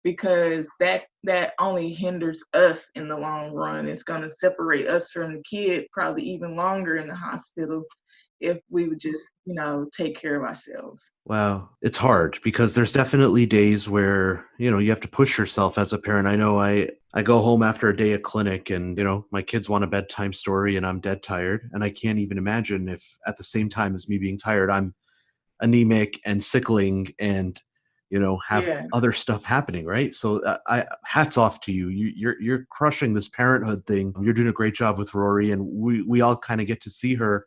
because that only hinders us in the long run. It's going to separate us from the kid probably even longer in the hospital if we would just, take care of ourselves. Wow, it's hard because there's definitely days where, you have to push yourself as a parent. I know I go home after a day of clinic and, my kids want a bedtime story and I'm dead tired. And I can't even imagine if at the same time as me being tired, I'm anemic and sickling and, have Yeah. other stuff happening, right? So I hats off to you. You're crushing this parenthood thing. You're doing a great job with Rory, and we all kind of get to see her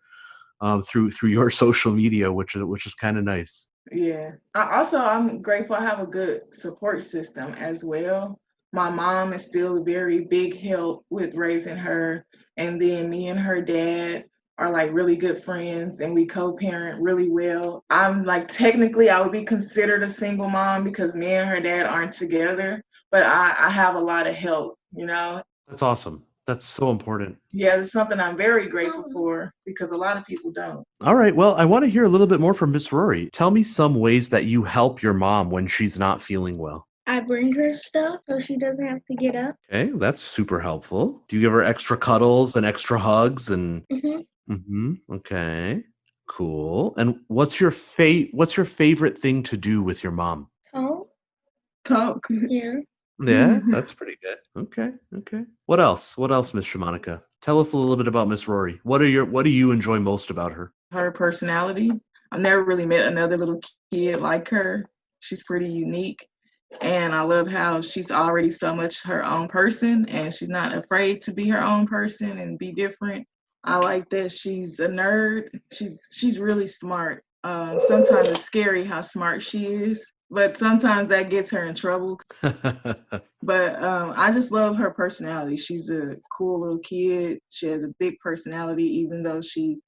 through your social media, which is kind of nice. Yeah. I'm grateful I have a good support system as well. My mom is still a very big help with raising her, and then me and her dad. are like really good friends and we co-parent really well. I'm like, technically I would be considered a single mom because me and her dad aren't together, but I have a lot of help, you know? That's awesome. That's so important. Yeah, it's something I'm very grateful for because a lot of people don't. All right. Well, I want to hear a little bit more from Miss Rory. Tell me some ways that you help your mom when she's not feeling well. I bring her stuff so she doesn't have to get up. Okay, that's super helpful. Do you give her extra cuddles and extra hugs and okay. Cool. And what's your favorite thing to do with your mom? Talk. Yeah. Yeah, that's pretty good. Okay. What else? Miss Shamanica? Tell us a little bit about Miss Rory. What do you enjoy most about her? Her personality. I've never really met another little kid like her. She's pretty unique. And I love how she's already so much her own person and she's not afraid to be her own person and be different. I like that she's a nerd. She's really smart. Sometimes it's scary how smart she is, but sometimes that gets her in trouble. But I just love her personality. She's a cool little kid. She has a big personality, even though she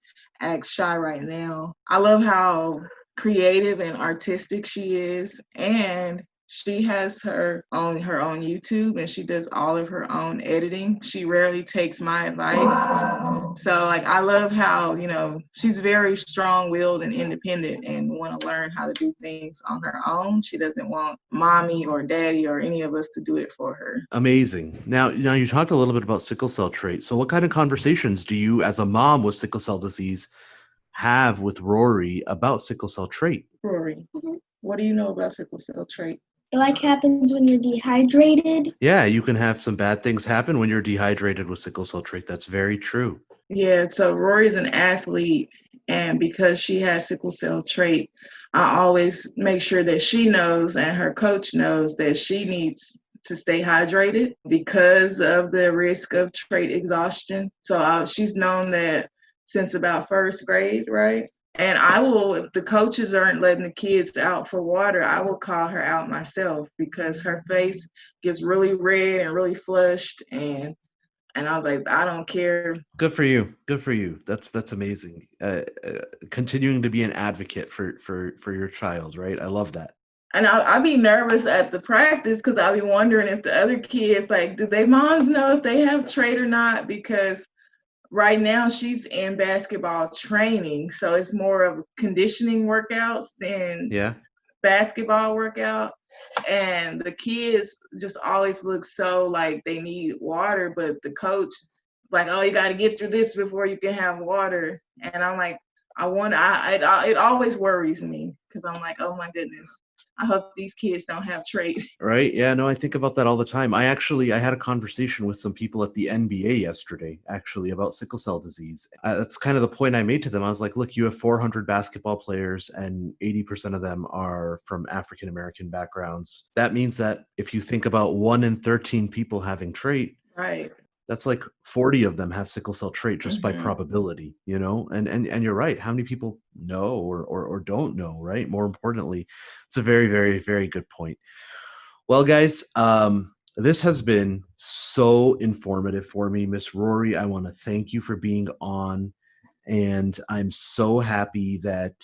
acts shy right now. I love how creative and artistic she is, and she has her own YouTube and she does all of her own editing. She rarely takes my advice. So like I love how, you know, she's very strong-willed and independent and want to learn how to do things on her own. She doesn't want mommy or daddy or any of us to do it for her. Amazing. Now you talked a little bit about sickle cell trait. So what kind of conversations do you as a mom with sickle cell disease have with Rory about sickle cell trait? Rory, what do you know about sickle cell trait? It like happens when you're dehydrated. Yeah, you can have some bad things happen when you're dehydrated with sickle cell trait. That's very true. Yeah, so Rory's an athlete, and because she has sickle cell trait, I always make sure that she knows and her coach knows that she needs to stay hydrated because of the risk of trait exhaustion. So she's known that since about first grade, right? And I will, if the coaches aren't letting the kids out for water, I will call her out myself because her face gets really red and really flushed. And I was like, I don't care. Good for you. That's amazing. Continuing to be an advocate for your child, right? I love that. And I'll be nervous at the practice because I'll be wondering if the other kids, like, do they moms know if they have trait or not? Because right now she's in basketball training, so it's more of conditioning workouts than basketball workout. And the kids just always look so like they need water, but the coach like, oh, you got to get through this before you can have water. And I'm like, it always worries me because I'm like, oh my goodness, I hope these kids don't have trait. Right. Yeah, no, I think about that all the time. I had a conversation with some people at the NBA yesterday, actually, about sickle cell disease. That's kind of the point I made to them. I was like, look, you have 400 basketball players and 80% of them are from African-American backgrounds. That means that if you think about 1 in 13 people having trait, Right. that's like 40 of them have sickle cell trait just by probability, you know? And you're right. How many people know or don't know, right? More importantly, it's a very, very, very good point. Well, guys, this has been so informative for me. Miss Rory, I want to thank you for being on. And I'm so happy that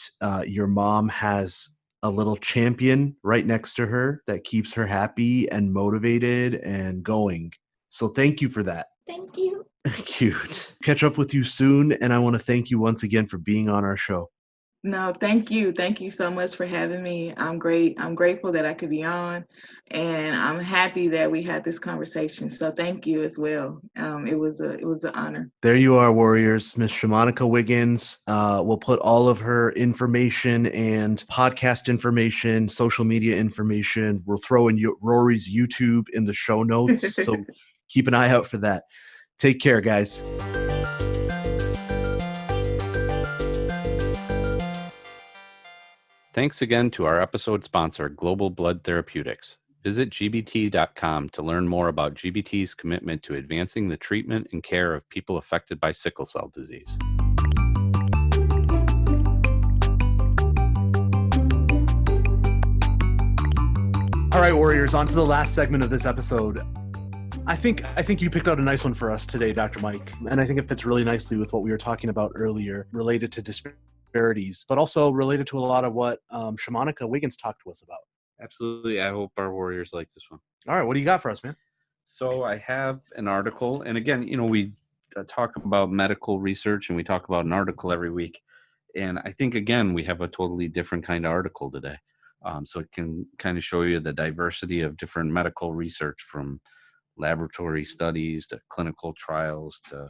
your mom has a little champion right next to her that keeps her happy and motivated and going. So thank you for that. Thank you. Cute. Catch up with you soon. And I want to thank you once again for being on our show. No, thank you. Thank you so much for having me. I'm grateful that I could be on, and I'm happy that we had this conversation. So thank you as well. It was an honor. There you are, Warriors. Miss Shamanica Wiggins. We'll put all of her information and podcast information, social media information. We'll throw in Rory's YouTube in the show notes. So keep an eye out for that. Take care, guys. Thanks again to our episode sponsor, Global Blood Therapeutics. Visit gbt.com to learn more about GBT's commitment to advancing the treatment and care of people affected by sickle cell disease. All right, Warriors, on to the last segment of this episode. I think you picked out a nice one for us today, Dr. Mike, and I think it fits really nicely with what we were talking about earlier, related to disparities, but also related to a lot of what Shamanica Wiggins talked to us about. Absolutely. I hope our Warriors like this one. All right, what do you got for us, man? So I have an article, and again, we talk about medical research, and we talk about an article every week. And I think, again, we have a totally different kind of article today. So it can kind of show you the diversity of different medical research, from laboratory studies to clinical trials to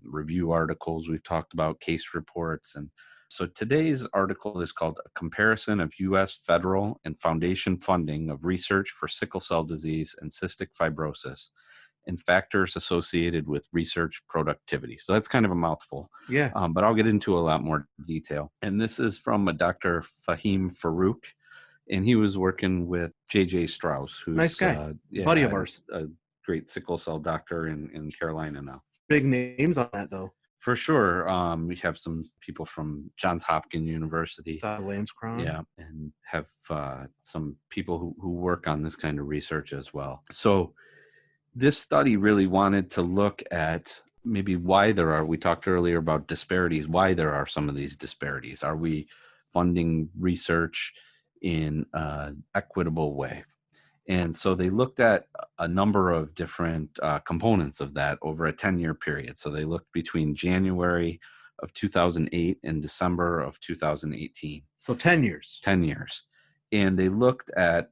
review articles. We've talked about case reports. And so today's article is called A Comparison of U.S. Federal and Foundation Funding of Research for Sickle Cell Disease and Cystic Fibrosis and Factors Associated with Research Productivity. So that's kind of a mouthful. Yeah. But I'll get into a lot more detail. And this is from a Dr. Fahim Farouk. And he was working with J.J. Strauss, who's nice guy, buddy of ours. A great sickle cell doctor in Carolina now. Big names on that, though. For sure. We have some people from Johns Hopkins University. Lanscron. Yeah, and have some people who work on this kind of research as well. So this study really wanted to look at maybe why we talked earlier about disparities, why there are some of these disparities. Are we funding research in an equitable way? And so they looked at a number of different components of that over a 10-year period. So they looked between January of 2008 and December of 2018. So 10 years. 10 years. And they looked at,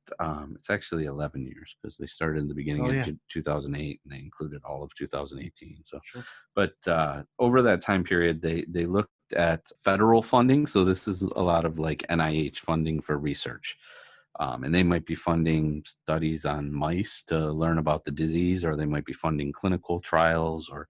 it's actually 11 years because they started in the beginning of 2008 and they included all of 2018. So, sure. But over that time period, they looked at federal funding. So this is a lot of like NIH funding for research. And they might be funding studies on mice to learn about the disease, or they might be funding clinical trials or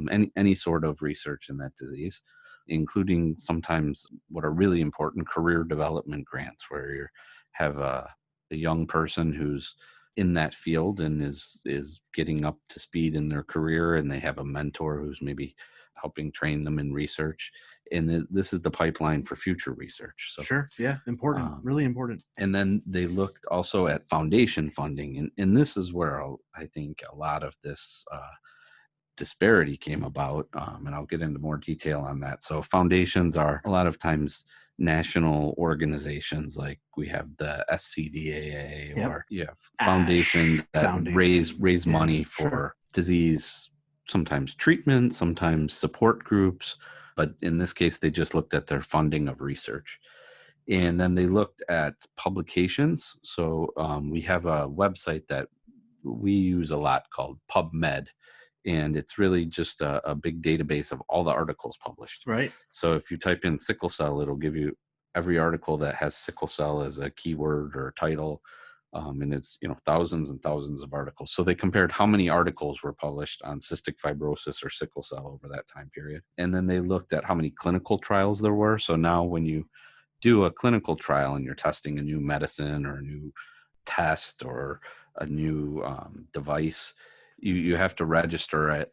any sort of research in that disease, including sometimes what are really important career development grants, where you have a young person who's in that field and is getting up to speed in their career, and they have a mentor who's maybe helping train them in research. And this is the pipeline for future research. So, sure. Yeah. Important. Really important. And then they looked also at foundation funding. And this is where I think a lot of this disparity came about. And I'll get into more detail on that. So foundations are a lot of times national organizations, like we have the SCDAA, or foundations that raise money for disease, sometimes treatment, sometimes support groups. But in this case, they just looked at their funding of research. And then they looked at publications. So we have a website that we use a lot called PubMed. And it's really just a big database of all the articles published. Right. So if you type in sickle cell, it'll give you every article that has sickle cell as a keyword or title. And it's, thousands and thousands of articles. So they compared how many articles were published on cystic fibrosis or sickle cell over that time period. And then they looked at how many clinical trials there were. So now when you do a clinical trial and you're testing a new medicine or a new test or a new device, you have to register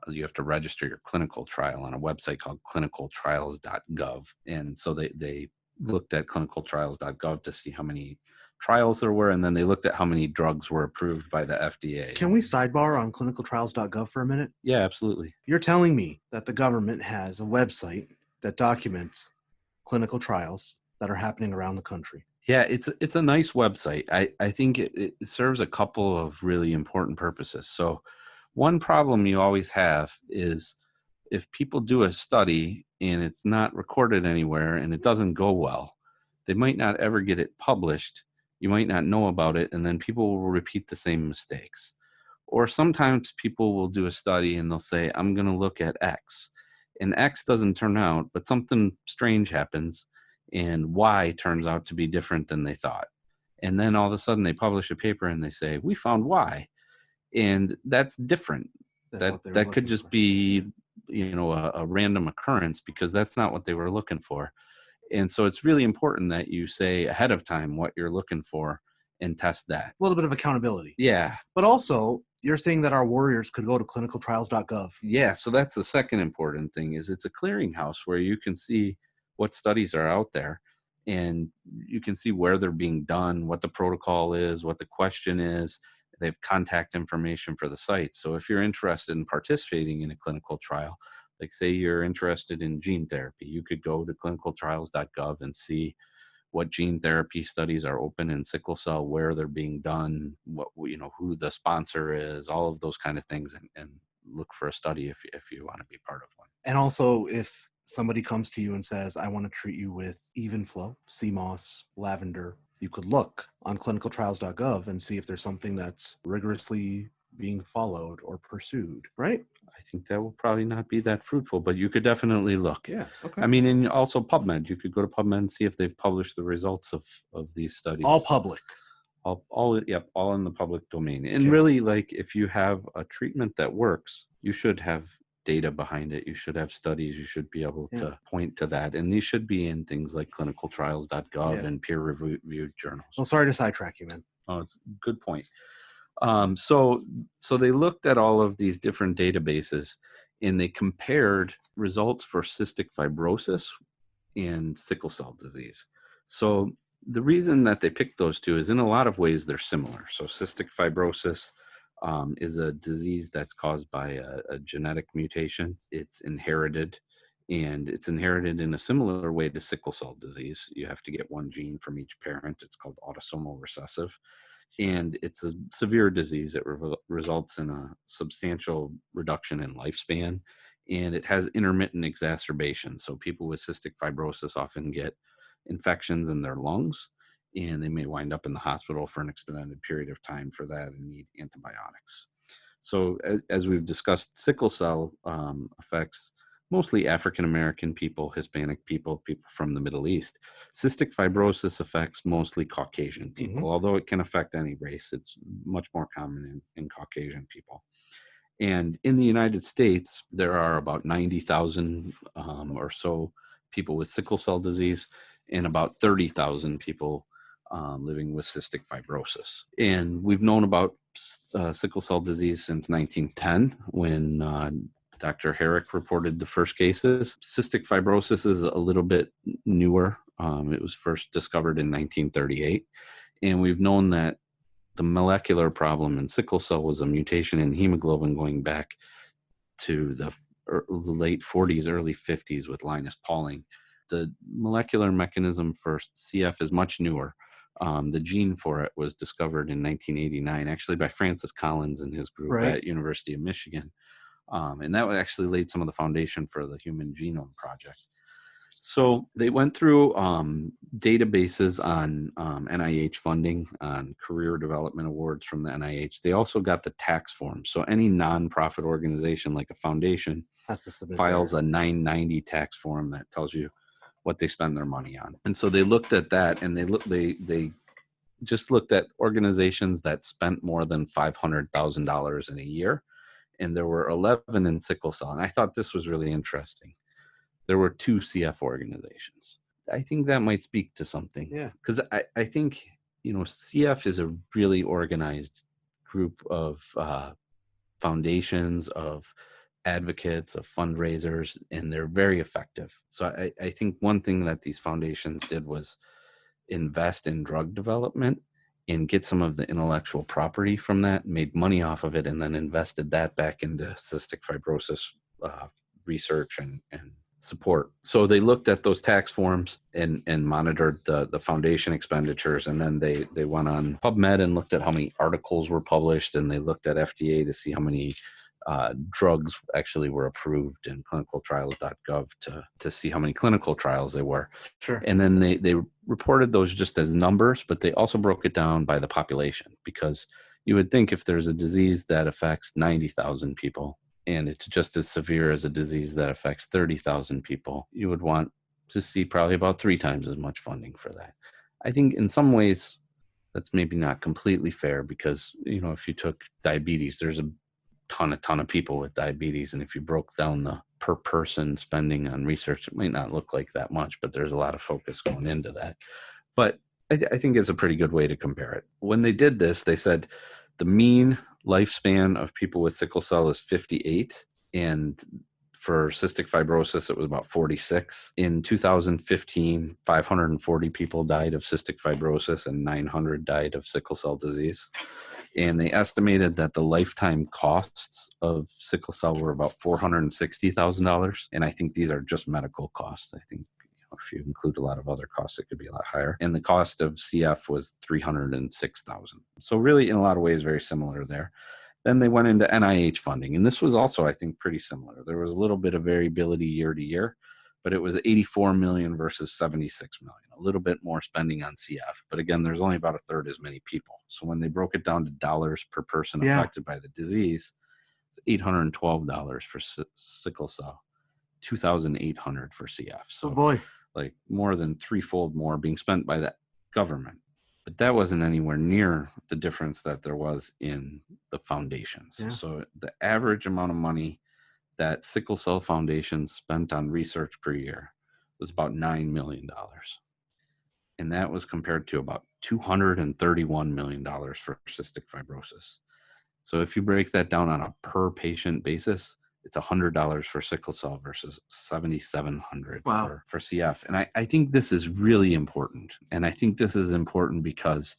you have to register your clinical trial on a website called Clinicaltrials.gov. And so they looked at Clinicaltrials.gov to see how many trials there were, and then they looked at how many drugs were approved by the FDA. Can we sidebar on Clinicaltrials.gov for a minute? Yeah, absolutely. You're telling me that the government has a website that documents clinical trials that are happening around the country. Yeah, it's a nice website. I think it serves a couple of really important purposes. So one problem you always have is if people do a study and it's not recorded anywhere and it doesn't go well, they might not ever get it published. You might not know about it, and then people will repeat the same mistakes. Or sometimes people will do a study and they'll say, I'm going to look at X. And X doesn't turn out, but something strange happens, and Y turns out to be different than they thought. And then all of a sudden they publish a paper and they say, we found Y. And that's different. That could just be, a random occurrence, because that's not what they were looking for. And so it's really important that you say ahead of time what you're looking for and test that. A little bit of accountability. Yeah. But also, you're saying that our warriors could go to clinicaltrials.gov. Yeah. So that's the second important thing, is it's a clearinghouse where you can see what studies are out there, and you can see where they're being done, what the protocol is, what the question is. They have contact information for the sites. So if you're interested in participating in a clinical trial, like say you're interested in gene therapy, you could go to clinicaltrials.gov and see what gene therapy studies are open in sickle cell, where they're being done, what, you know, who the sponsor is, all of those kind of things, and look for a study if you want to be part of one. And also, if somebody comes to you and says, I want to treat you with even flow, CMOS, lavender, you could look on clinicaltrials.gov and see if there's something that's rigorously being followed or pursued, right? I think that will probably not be that fruitful, but you could definitely look. Yeah. Okay. I mean, and also PubMed, you could go to PubMed and see if they've published the results of these studies. All public. All in the public domain. And Okay. really, like, if you have a treatment that works, you should have data behind it. You should have studies. You should be able to point to that. And these should be in things like clinicaltrials.gov and peer-reviewed journals. Well, sorry to sidetrack you, man. Oh, it's a good point. So they looked at all of these different databases and they compared results for cystic fibrosis and sickle cell disease. So the reason that they picked those two is in a lot of ways they're similar. So cystic fibrosis is a disease that's caused by a genetic mutation. It's inherited, and it's inherited in a similar way to sickle cell disease. You have to get one gene from each parent. It's called autosomal recessive. And it's a severe disease. It results in a substantial reduction in lifespan, and it has intermittent exacerbations. So people with cystic fibrosis often get infections in their lungs, and they may wind up in the hospital for an extended period of time for that and need antibiotics. So as we've discussed, sickle cell affects mostly African-American people, Hispanic people, people from the Middle East. Cystic fibrosis affects mostly Caucasian people, although it can affect any race. It's much more common in Caucasian people. And in the United States, there are about 90,000 or so people with sickle cell disease and about 30,000 people living with cystic fibrosis. And we've known about sickle cell disease since 1910 when Dr. Herrick reported the first cases. Cystic fibrosis is a little bit newer. It was first discovered in 1938. And we've known that the molecular problem in sickle cell was a mutation in hemoglobin going back to the late 40s, early 50s with Linus Pauling. The molecular mechanism for CF is much newer. The gene for it was discovered in 1989, actually by Francis Collins and his group at University of Michigan. And that actually laid some of the foundation for the Human Genome Project. So they went through databases on NIH funding, on career development awards from the NIH. They also got the tax form. So any nonprofit organization like a foundation has to submit files a 990 tax form that tells you what they spend their money on. And so they looked at that, and they just looked at organizations that spent more than $500,000 in a year. And there were 11 in sickle cell. And I thought this was really interesting. There were 2 CF organizations. I think that might speak to something. Yeah. Because I think, CF is a really organized group of foundations, of advocates, of fundraisers, and they're very effective. So I think one thing that these foundations did was invest in drug development and get some of the intellectual property from that, made money off of it, and then invested that back into cystic fibrosis research and support. So they looked at those tax forms and monitored the foundation expenditures, and then they went on PubMed and looked at how many articles were published, and they looked at FDA to see how many drugs actually were approved in clinicaltrials.gov to see how many clinical trials there were. Sure. And then they reported those just as numbers, but they also broke it down by the population, because you would think if there's a disease that affects 90,000 people and it's just as severe as a disease that affects 30,000 people, you would want to see probably about 3 times as much funding for that. I think in some ways that's maybe not completely fair, because, if you took diabetes, there's a ton of people with diabetes. And if you broke down the per person spending on research, it might not look like that much, but there's a lot of focus going into that. But I think it's a pretty good way to compare it. When they did this, they said the mean lifespan of people with sickle cell is 58. And for cystic fibrosis, it was about 46. In 2015, 540 people died of cystic fibrosis and 900 died of sickle cell disease. And they estimated that the lifetime costs of sickle cell were about $460,000. And I think these are just medical costs. I think if you include a lot of other costs, it could be a lot higher. And the cost of CF was $306,000. So really, in a lot of ways, very similar there. Then they went into NIH funding. And this was also, I think, pretty similar. There was a little bit of variability year to year, but it was 84 million versus 76 million, a little bit more spending on CF. But again, there's only about a third as many people. So when they broke it down to dollars per person affected by the disease, it's $812 for sickle cell, $2,800 for CF. So like more than threefold more being spent by the government. But that wasn't anywhere near the difference that there was in the foundations. Yeah. So the average amount of money that sickle cell foundations spent on research per year was about $9 million. And that was compared to about $231 million for cystic fibrosis. So if you break that down on a per patient basis, it's $100 for sickle cell versus $7,700 for CF. And I think this is really important. And I think this is important because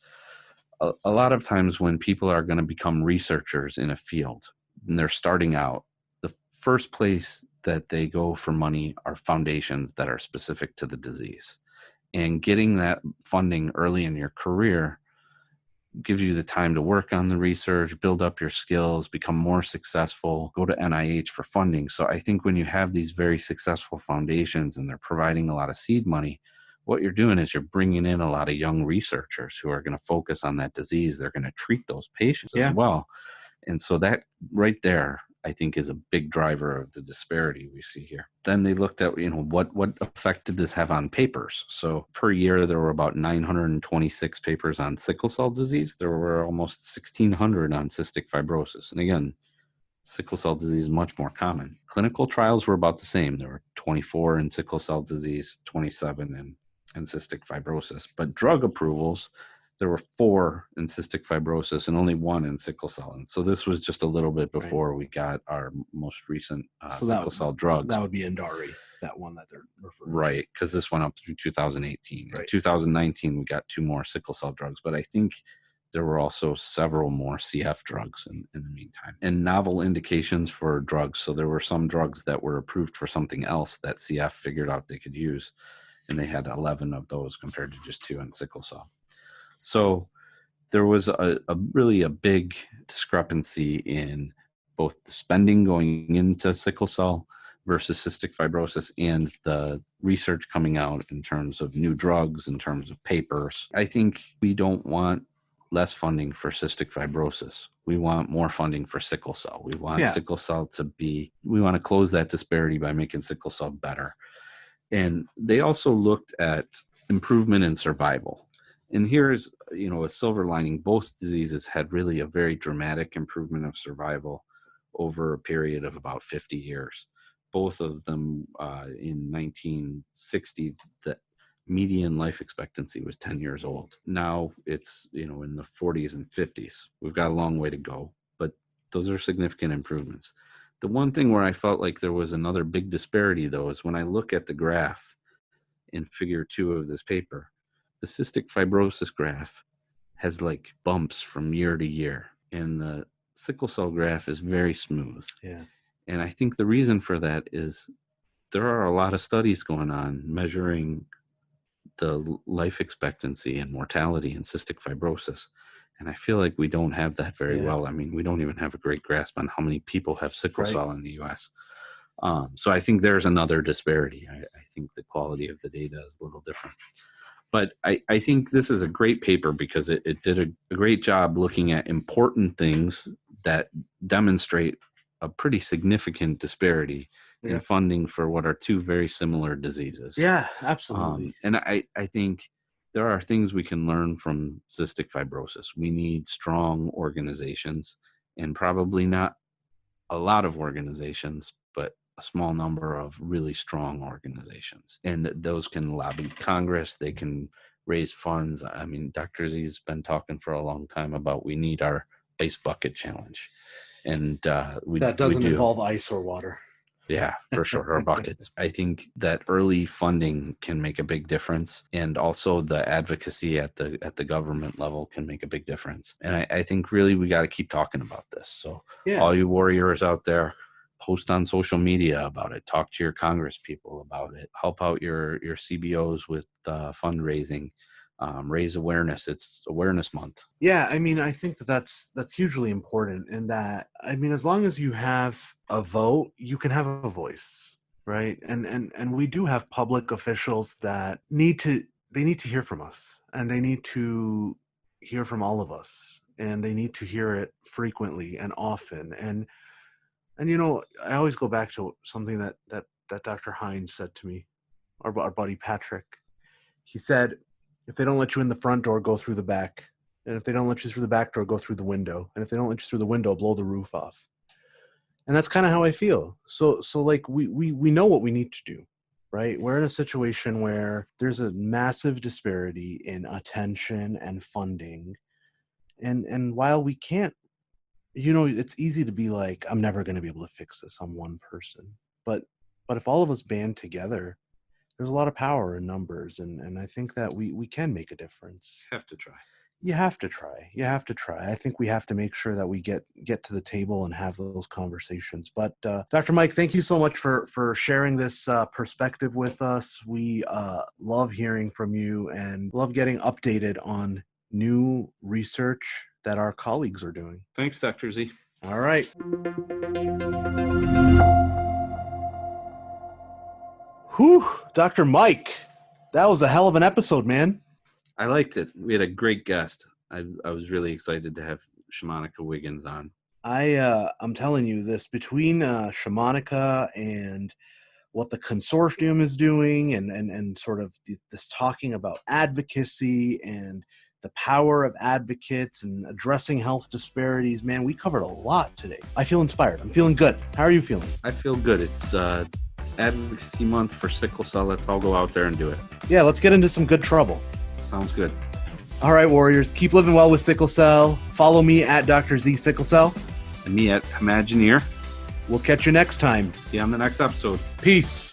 a lot of times when people are going to become researchers in a field and they're starting out, the first place that they go for money are foundations that are specific to the disease. And getting that funding early in your career gives you the time to work on the research, build up your skills, become more successful, go to NIH for funding. So I think when you have these very successful foundations and they're providing a lot of seed money, what you're doing is you're bringing in a lot of young researchers who are going to focus on that disease. They're going to treat those patients as well. And so that right there, I think, is a big driver of the disparity we see here. Then they looked at, what effect did this have on papers? So per year, there were about 926 papers on sickle cell disease. There were almost 1,600 on cystic fibrosis. And again, sickle cell disease is much more common. Clinical trials were about the same. There were 24 in sickle cell disease, 27 in cystic fibrosis. But drug approvals, there were 4 in cystic fibrosis and only 1 in sickle cell. And so this was just a little bit before we got our most recent sickle cell drugs. That would be Indari, that one that they're referring to. Right, because this went up through 2018. In 2019, we got 2 more sickle cell drugs. But I think there were also several more CF drugs in the meantime. And novel indications for drugs. So there were some drugs that were approved for something else that CF figured out they could use. And they had 11 of those compared to just 2 in sickle cell. So there was a really big discrepancy in both the spending going into sickle cell versus cystic fibrosis and the research coming out in terms of new drugs, in terms of papers. I think we don't want less funding for cystic fibrosis. We want more funding for sickle cell. We want sickle cell we want to close that disparity by making sickle cell better. And they also looked at improvement in survival. And here's, a silver lining. Both diseases had really a very dramatic improvement of survival over a period of about 50 years. Both of them in 1960, the median life expectancy was 10 years old. Now it's, in the 40s and 50s. We've got a long way to go, but those are significant improvements. The one thing where I felt like there was another big disparity, though, is when I look at the graph in figure 2 of this paper. The cystic fibrosis graph has like bumps from year to year, and the sickle cell graph is very smooth. Yeah. And I think the reason for that is there are a lot of studies going on measuring the life expectancy and mortality in cystic fibrosis. And I feel like we don't have that very well. I mean, we don't even have a great grasp on how many people have sickle cell in the U.S. So I think there's another disparity. I think the quality of the data is a little different. But I think this is a great paper because it did a great job looking at important things that demonstrate a pretty significant disparity in funding for what are 2 very similar diseases. Yeah, absolutely. And I think there are things we can learn from cystic fibrosis. We need strong organizations, and probably not a lot of organizations, but a small number of really strong organizations. And those can lobby Congress. They can raise funds. I mean, Dr. Z's been talking for a long time about we need our ice bucket challenge. And that doesn't involve ice or water. Yeah, for sure. Or buckets. I think that early funding can make a big difference, and also the advocacy at the government level can make a big difference. And I think really we got to keep talking about this. So all you warriors out there, post on social media about it. Talk to your Congress people about it. Help out your CBOs with fundraising. Raise awareness. It's Awareness Month. Yeah, I mean, I think that's hugely important, and that, I mean, as long as you have a vote, you can have a voice, right? And we do have public officials that need to hear from us, and they need to hear from all of us, and they need to hear it frequently and often. And you know, I always go back to something that Dr. Hines said to me, our buddy Patrick. He said, if they don't let you in the front door, go through the back. And if they don't let you through the back door, go through the window. And if they don't let you through the window, blow the roof off. And that's kind of how I feel. So like we know what we need to do, right? We're in a situation where there's a massive disparity in attention and funding. And while we can't, you know, it's easy to be like, I'm never going to be able to fix this. I'm one person. But if all of us band together, there's a lot of power in numbers, and I think that we can make a difference. Have to try. You have to try. You have to try. I think we have to make sure that we get to the table and have those conversations. But Dr. Mike, thank you so much for sharing this perspective with us. We love hearing from you and love getting updated on new research that our colleagues are doing. Thanks, Dr. Z. All right. Whew, Dr. Mike, that was a hell of an episode, man. I liked it. We had a great guest. I was really excited to have Shamanica Wiggins on. I'm telling you this, between Shamanica and what the consortium is doing and sort of this talking about advocacy and the power of advocates and addressing health disparities, man, we covered a lot today. I feel inspired. I'm feeling good. How are you feeling? I feel good. It's Advocacy Month for sickle cell. Let's all go out there and do it. Yeah, let's get into some good trouble. Sounds good. All right, warriors, keep living well with sickle cell. Follow me at Dr. Z Sickle Cell. And me at Imagineer. We'll catch you next time. See you on the next episode. Peace.